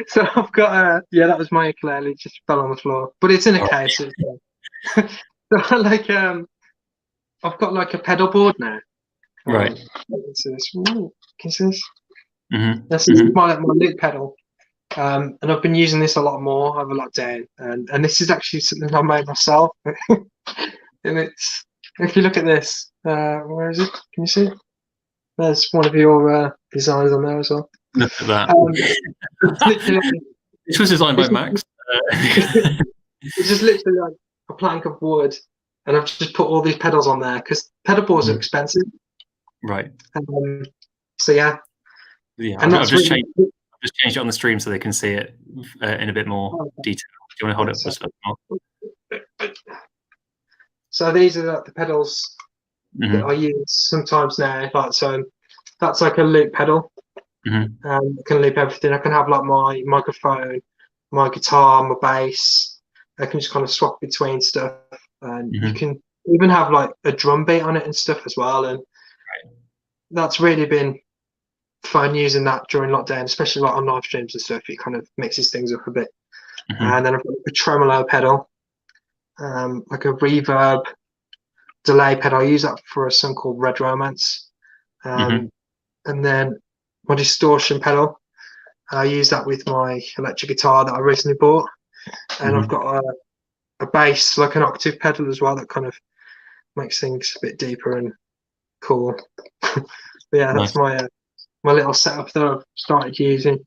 So I've got that was my ukulele, it just fell on the floor, but it's in a case. So like I've got like a pedal board now. Right. This is my loop pedal. And I've been using this a lot more over lockdown, and this is actually something I made myself. And it's, if you look at this, where is it? Can you see? There's one of your designs on there as well. Look at that. This was designed by Max. It's just literally like a plank of wood, and I've just put all these pedals on there because pedal boards are expensive. Right. So yeah. Yeah, I've just just changed it on the stream so they can see it in a bit more detail. Do you want to hold it up just a bit more? So these are the pedals that I use sometimes now. Like, so that's like a loop pedal. I can loop everything. I can have like my microphone, my guitar, my bass. I can just kind of swap between stuff, and you can even have like a drum beat on it and stuff as well. And that's really been fun using that during lockdown, especially like on live streams and stuff. It kind of mixes things up a bit. And then I've got a tremolo pedal, like a reverb delay pedal. I use that for a song called Red Romance. And then my distortion pedal, I use that with my electric guitar that I recently bought. And I've got a bass, like an octave pedal as well, that kind of makes things a bit deeper and cool. But yeah, that's my my little setup that I've started using.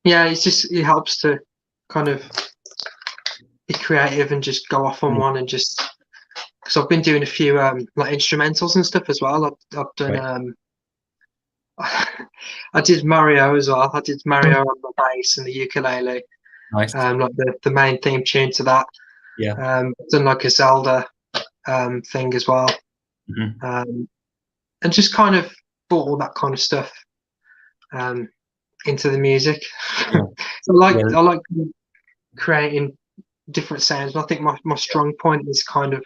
Yeah, it helps to kind of be creative and just go off on one, and just because I've been doing a few like instrumentals and stuff as well. I've done I did Mario as well. I did Mario on the bass and the ukulele. Nice. Like the main theme tune to that. Yeah. I've done like a Zelda thing as well. And just kind of brought all that kind of stuff into the music. So I like creating different sounds. And I think my strong point is kind of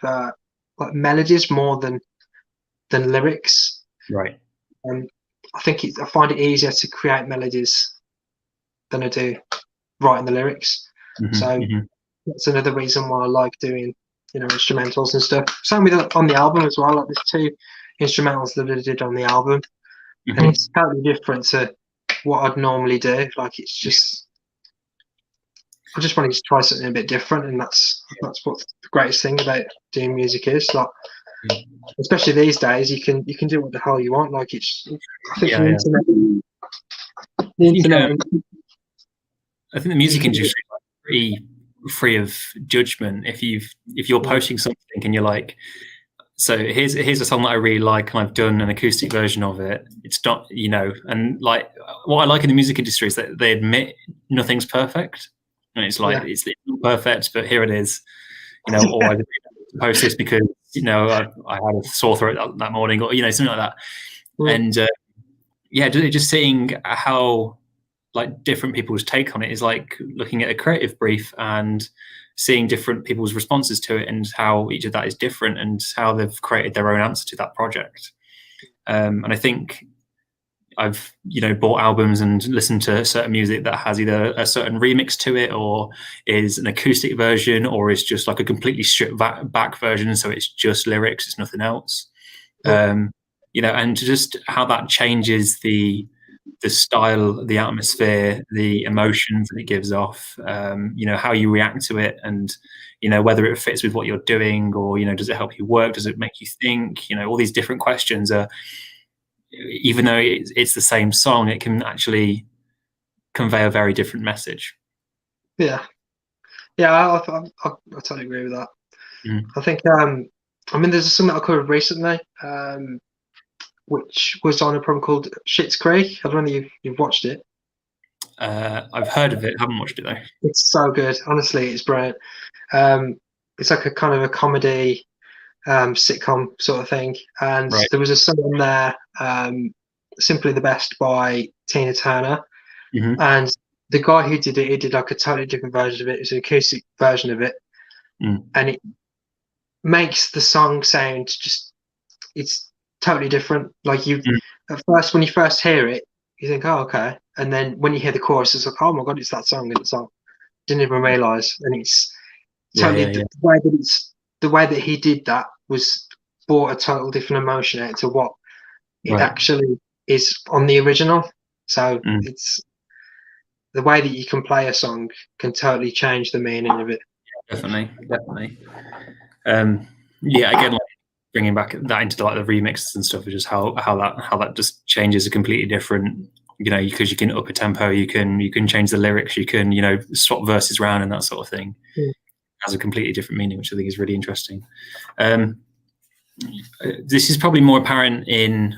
like melodies more than lyrics. Right. I think I find it easier to create melodies than I do writing the lyrics. So that's another reason why I like doing, instrumentals and stuff. Same with on the album as well. Like there's 2 instrumentals that I did on the album, and it's totally different to what I'd normally do. Like it's just, I just wanted to try something a bit different, and that's what the greatest thing about doing music is. Like, especially these days, you can do what the hell you want. Like I think the internet. I think the music industry is pretty free of judgment. If you're posting something and you're like, so here's a song that I really like, and I've done an acoustic version of it. It's not, and like what I like in the music industry is that they admit nothing's perfect, and it's like it's not perfect, but here it is. Or I post this because I had a sore throat that morning, or something like that. And just seeing how like different people's take on it is like looking at a creative brief and seeing different people's responses to it, and how each of that is different, and how they've created their own answer to that project. And I think I've bought albums and listened to certain music that has either a certain remix to it, or is an acoustic version, or is just like a completely stripped back version, so it's just lyrics, it's nothing else. And just how that changes the style, the atmosphere, the emotions that it gives off, how you react to it, and whether it fits with what you're doing, or does it help you work, does it make you think, all these different questions are, even though it's the same song, it can actually convey a very different message. I totally agree with that. I think there's something I covered recently, which was on a program called Schitt's Creek. I don't know if you've watched it. I've heard of it, haven't watched it though. It's so good. Honestly, it's brilliant. It's like a kind of a comedy sitcom sort of thing. And there was a song on there, Simply the Best by Tina Turner. And the guy who did it, he did like a totally different version of it. It's an acoustic version of it. And it makes the song sound it's totally different. Like at first, when you first hear it, you think, oh, okay. And then when you hear the chorus, it's like, oh my God, it's that song. And it's like, didn't even realize. And it's totally the way that he did that was brought a total different emotion out to what it actually is on the original. So it's the way that you can play a song can totally change the meaning of it. Definitely. Again, like bringing back that into like the remixes and stuff, is just how that just changes a completely different, because you can up a tempo, you can change the lyrics, you can swap verses around and that sort of thing. It has a completely different meaning, which I think is really interesting. This is probably more apparent in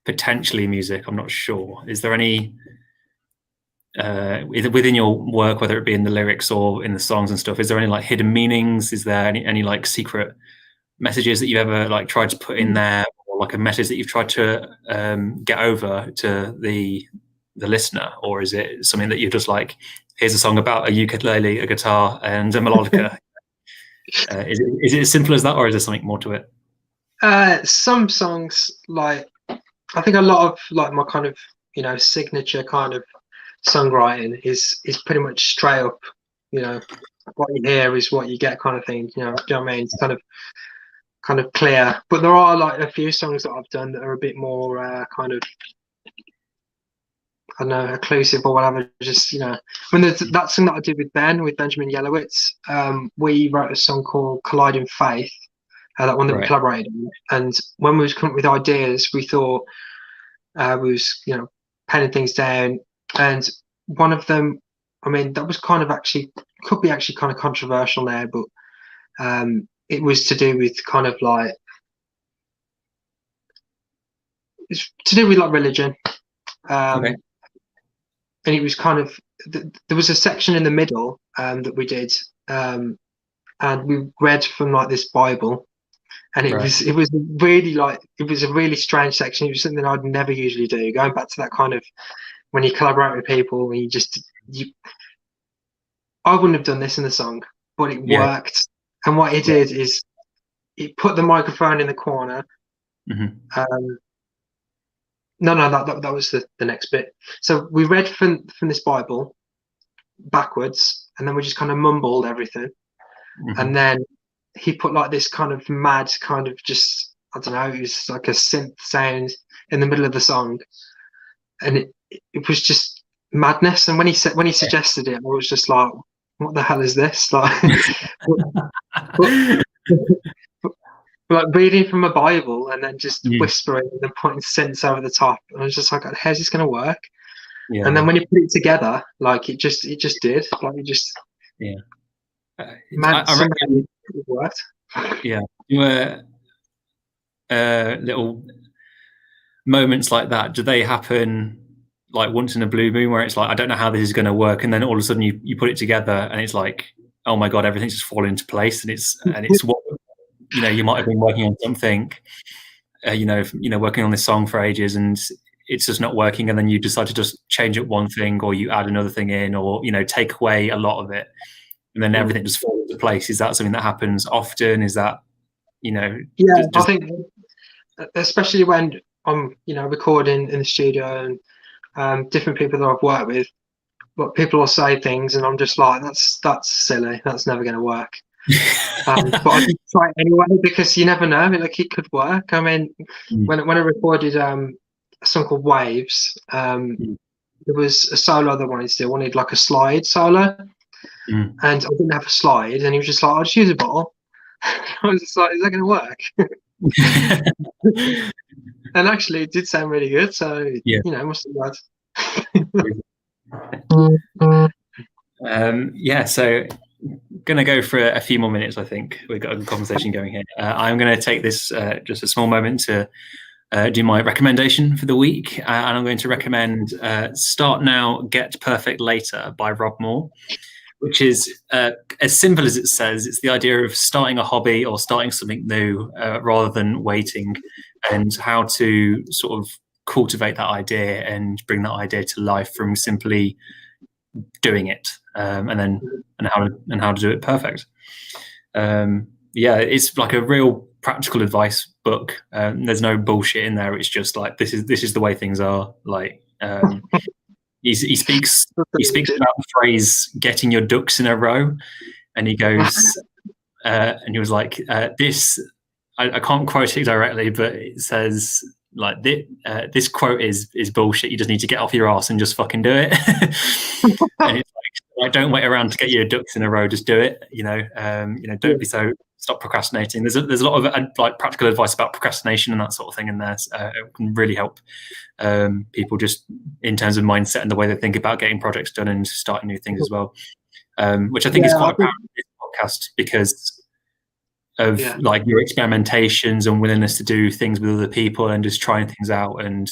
potentially music. I'm not sure. Is there any either within your work, whether it be in the lyrics or in the songs and stuff, is there any like hidden meanings? Is there any like secret messages that you ever like tried to put in there, or like a message that you've tried to get over to the listener, or is it something that you're just like, here's a song about a ukulele, a guitar, and a melodica? Is it as simple as that, or is there something more to it? Some songs, like I think a lot of like my kind of signature kind of songwriting is pretty much straight up, what you hear is what you get kind of thing. Do you know what I mean? It's kind of clear. But there are like a few songs that I've done that are a bit more kind of, I don't know, occlusive or whatever. Just when there's that song that I did with Benjamin Yelowitz, we wrote a song called "Colliding Faith," that one that we collaborated on. And when we was coming up with ideas, we thought we was penning things down, and one of them, I mean, that was kind of could be kind of controversial now, but it was to do with kind of like, it's to do with like religion. Okay. And it was kind of, there was a section in the middle that we did, and we read from like this Bible, and it was really like, it was a really strange section. It was something I'd never usually do. Going back to that kind of, when you collaborate with people, and I wouldn't have done this in the song, but it worked. And what it did is it put the microphone in the corner. No, that was the next bit. So we read from this Bible backwards, and then we just kind of mumbled everything. And then he put like this kind of mad kind of, just, I don't know, it was like a synth sound in the middle of the song, and it was just madness. And when he suggested it, I was just like, what the hell is this? Like, like reading from a Bible and then just whispering and then putting synths over the top. And I was just like, how's this going to work? And then when you put it together, like it just did. Like it just I reckon it worked. Yeah, you were little moments like that. Do they happen like once in a blue moon, where it's like, I don't know how this is going to work, and then all of a sudden you put it together, and it's like, oh my god, everything's just falling into place, and it's what you might have been working on something, working on this song for ages, and it's just not working, and then you decide to just change it one thing, or you add another thing in, or take away a lot of it, and then everything just falls into place. Is that something that happens often? Is that I think especially when I'm recording in the studio, and different people that I've worked with, but people will say things and I'm just like, that's silly, that's never going to work. But I just try it anyway, because you never know, like it could work. I mean, when I recorded a song called Waves, there was a solo that I wanted like a slide solo, and I didn't have a slide, and he was just like, I'll just use a bottle. I was just like, is that going to work? And actually it did sound really good, so it must have worked. So gonna go for a few more minutes. I think we've got a conversation going here. I'm going to take this just a small moment to do my recommendation for the week, and I'm going to recommend Start Now, Get Perfect Later by Rob Moore, which is as simple as it says. It's the idea of starting a hobby or starting something new rather than waiting, and how to sort of cultivate that idea and bring that idea to life from simply doing it, and how to do it perfect. It's like a real practical advice book. There's no bullshit in there. It's just like, this is the way things are. Like he speaks about the phrase "getting your ducks in a row," and he goes and he was like, "This." I can't quote it directly, but it says like, this quote is bullshit. You just need to get off your ass and just fucking do it. And it's like, don't wait around to get your ducks in a row. Just do it. Don't be so. Stop procrastinating. There's a lot of like practical advice about procrastination and that sort of thing in there. It can really help people just in terms of mindset and the way they think about getting projects done and starting new things as well. Which I think is quite apparent in this podcast, because of Yeah. like your experimentations and willingness to do things with other people and just trying things out, and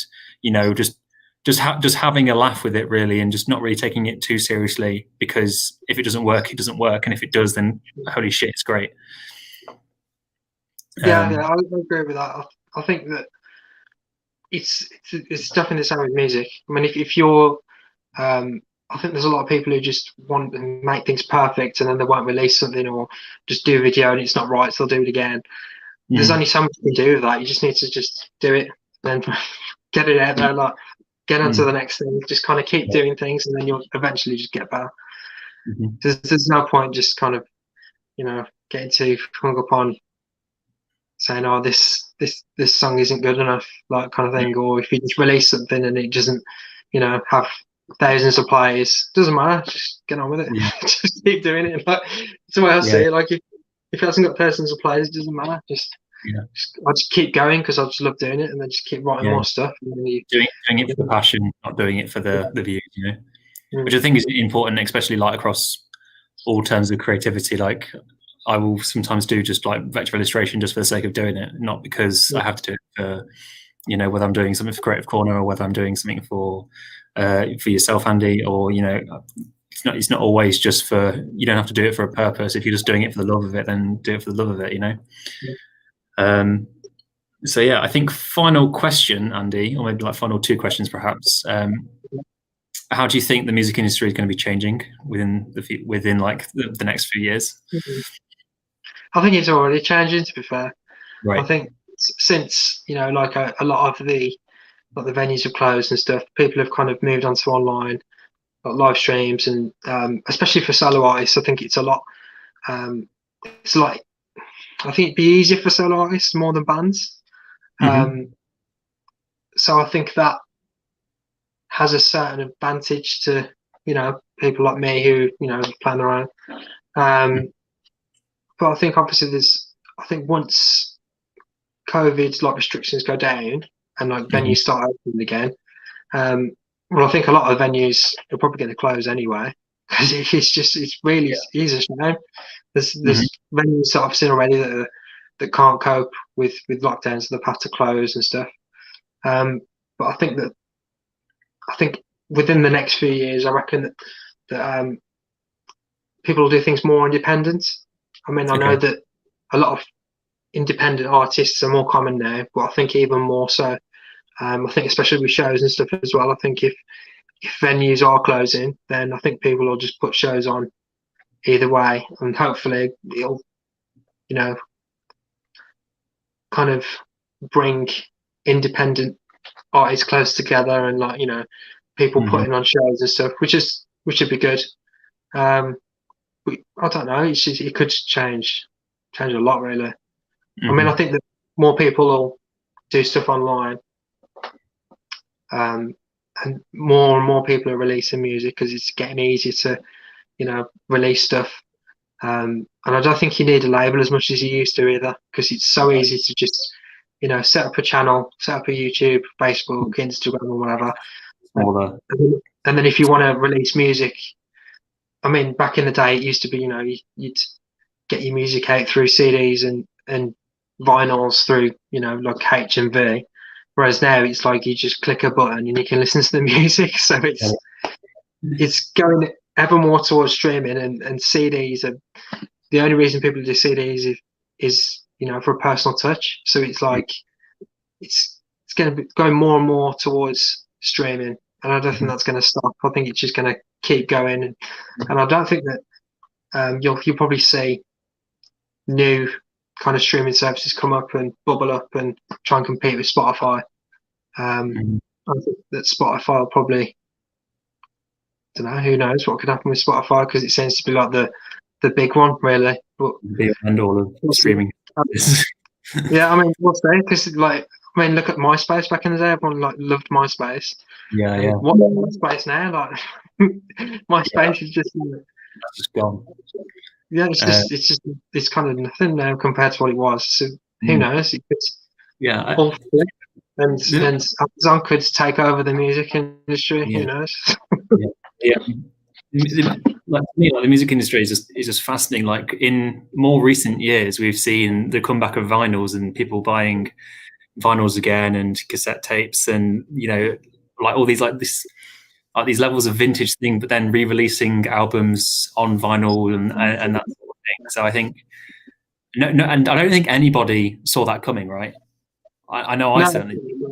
just having a laugh with it really, and just not really taking it too seriously, because if it doesn't work, it doesn't work, and if it does, then holy shit, it's great. Yeah, I agree with that. I think that it's definitely the same with music. I mean, if you're, I think there's a lot of people who just want to make things perfect and then they won't release something, or just do a video and it's not right, so they'll do it again. There's only so much you can do with that. You just need to just do it and get it out there, like get on to the next thing. Just kind of keep doing things, and then you'll eventually just get better. There's no point just kind of, getting too hung up on saying, "Oh, this song isn't good enough," like kind of thing. Or if you just release something and it doesn't, have thousands of plays, doesn't matter. Just get on with it. Just keep doing it. Like, that's the way I see it. Like if it hasn't got thousands of plays, it doesn't matter. I just keep going because I just love doing it, and then just keep writing more stuff. And then doing it for the passion, not doing it for the views, which I think is important, especially like across all terms of creativity. Like I will sometimes do just like vector illustration just for the sake of doing it, not because I have to do it for, whether I'm doing something for Creative Corner or whether I'm doing something for yourself, Andy, or it's not always just for, you don't have to do it for a purpose. If you're just doing it for the love of it, then do it for the love of it, So yeah, I think final question, Andy, or maybe like final two questions perhaps. How do you think the music industry is going to be changing within like the next few years? I think it's already changing, to be fair. Right. I think since, like a lot of the venues have closed and stuff, people have kind of moved on to online, like live streams, and especially for solo artists, I think it's a lot. It's like, I think it'd be easier for solo artists more than bands. So I think that has a certain advantage to, people like me who, plan their own. But I think obviously I think once COVID like restrictions go down and like venues start opening again, well, I think a lot of venues are probably going to close anyway, because it's really easy to shame. There's venues that I've seen already that can't cope with lockdowns, they've had to close and stuff. But I think within the next few years, I reckon that people will do things more independent. I mean, I know that a lot of independent artists are more common now, but I think even more so. I think especially with shows and stuff as well. I think if venues are closing, then I think people will just put shows on either way, and hopefully it'll, kind of bring independent artists close together, and like, people putting on shows and stuff, which would be good. I don't know. It could change a lot, really. I mean, I think that more people will do stuff online, and more people are releasing music because it's getting easier to, release stuff. And I don't think you need a label as much as you used to either, because it's so easy to just, set up a channel, set up a YouTube, Facebook, Instagram, or whatever. And then if you want to release music, I mean, back in the day, it used to be, you'd get your music out through CDs and vinyls through, like HMV. Whereas now it's like you just click a button and you can listen to the music. So it's going ever more towards streaming, and CDs are the only reason people do CDs is for a personal touch. So it's like it's going to be going more and more towards streaming, and I don't think that's going to stop. I think it's just going to keep going, and I don't think that you'll probably see new kind of streaming services come up and bubble up and try and compete with Spotify. I think that Spotify will probably, don't know, who knows what could happen with Spotify, because it seems to be like the big one, really. But the end all of streaming. Yeah, I mean, what's there? Because like, I mean, look at MySpace back in the day. Everyone like loved MySpace. Yeah. What's MySpace now? Like, MySpace is just gone. Yeah, it's kind of nothing now compared to what it was. So who knows? It could all flip, and Amazon could take over the music industry. Who knows? like to me, like the music industry is just fascinating. Like in more recent years, we've seen the comeback of vinyls and people buying vinyls again and cassette tapes, and like all these like these levels of vintage thing, but then re-releasing albums on vinyl and that sort of thing. So I think no, and I don't think anybody saw that coming, right? I know I No, certainly. I think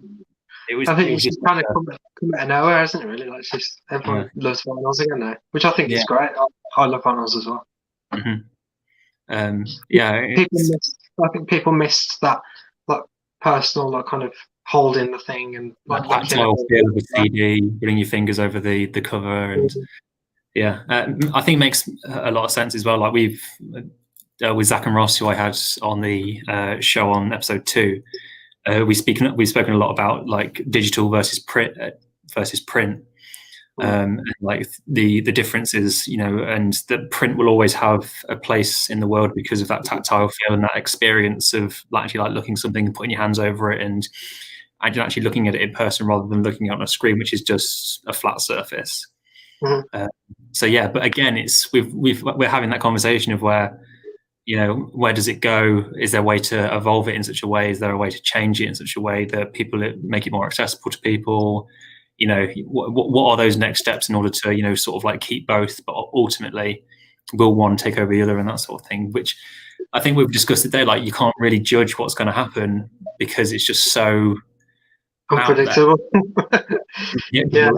It was it's just just kind of come out of nowhere, hasn't it? Really, like it's just yeah, everyone loves vinyls again now, which I think yeah. is great. I love vinyls as well. Hmm. Yeah, People missed. I think people missed that like personal, like kind of holding the thing and that like looking at tactile feel of a it. CD, putting your fingers over the cover, and yeah, I think it makes a lot of sense as well. Like we've with Zach and Ross, who I had on the show on episode 2, we've spoken a lot about like digital versus print. And like the differences, and that print will always have a place in the world because of that tactile feel and that experience of actually like looking something and putting your hands over it and actually looking at it in person rather than looking on a screen, which is just a flat surface. Mhm. So yeah, but again, we're having that conversation of where where does it go? Is there a way to evolve it in such a way? Is there a way to change it in such a way that people make it more accessible to people? What are those next steps in order to sort of like keep both, but ultimately will one take over the other and that sort of thing, which I think we've discussed today. Like you can't really judge what's going to happen because it's just so out there. Unpredictable. Yeah, Yeah,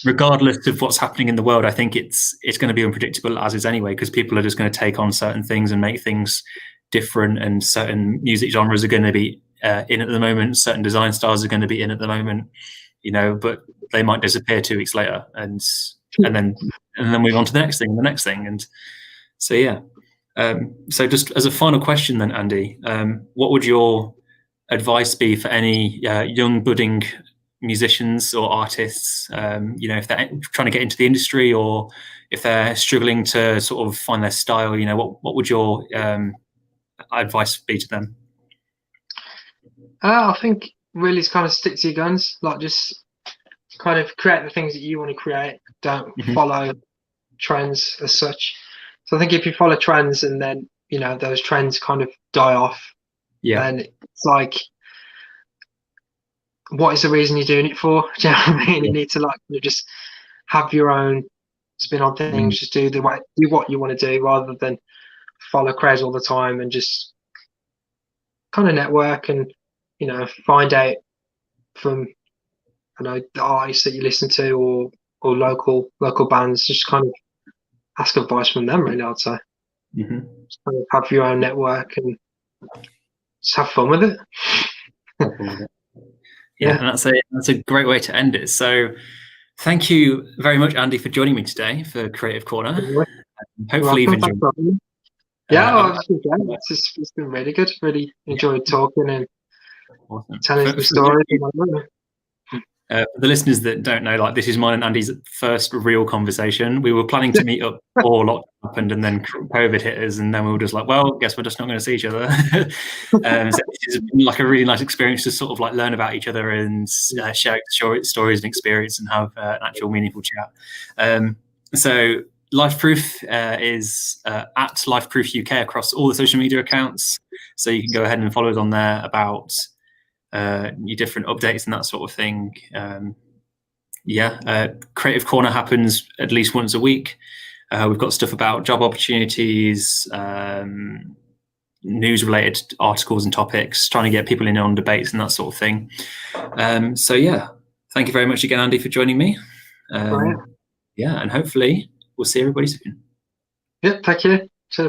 regardless of what's happening in the world, I think it's going to be unpredictable as is anyway, because people are just going to take on certain things and make things different, and certain music genres are going to be in at the moment, certain design styles are going to be in at the moment, but they might disappear 2 weeks later, and then move on to the next thing and the next thing. And so yeah, so just as a final question then, Andy, what would your advice be for any young budding musicians or artists, if they're trying to get into the industry or if they're struggling to sort of find their style, what would your advice be to them? I think really it's kind of stick to your guns, like just kind of create the things that you want to create. Don't Mm-hmm. follow trends as such. So I think if you follow trends and then those trends kind of die off, Yeah. then it's like, what is the reason you're doing it for? Do you know what I mean? You need to just have your own spin on things. Mm-hmm. Just do what you want to do rather than follow craze all the time, and just kind of network and find out from the artists that you listen to or local bands. Just kind of ask advice from them. Really, I'd say. Mm-hmm. Just kind of have your own network and just have fun with it. Yeah, and that's a great way to end it. So thank you very much, Andy, for joining me today for Creative Corner. Hopefully you've enjoyed it. Yeah, it's been really good. Really enjoyed talking and telling some stories. For the listeners that don't know, like this is mine and Andy's first real conversation. We were planning to meet up before lockdown happened, and then COVID hit us, and then we were just like, well, guess we're just not going to see each other. So this has been like a really nice experience to sort of like learn about each other and share stories and experience and have an actual meaningful chat. So Life Proof is at Life Proof UK across all the social media accounts. So you can go ahead and follow us on there about your different updates and that sort of thing. Creative Corner happens at least once a week. We've got stuff about job opportunities, news-related articles and topics, trying to get people in on debates and that sort of thing. So yeah, thank you very much again, Andy, for joining me. And hopefully we'll see everybody soon. Yeah, thank you. Cheers,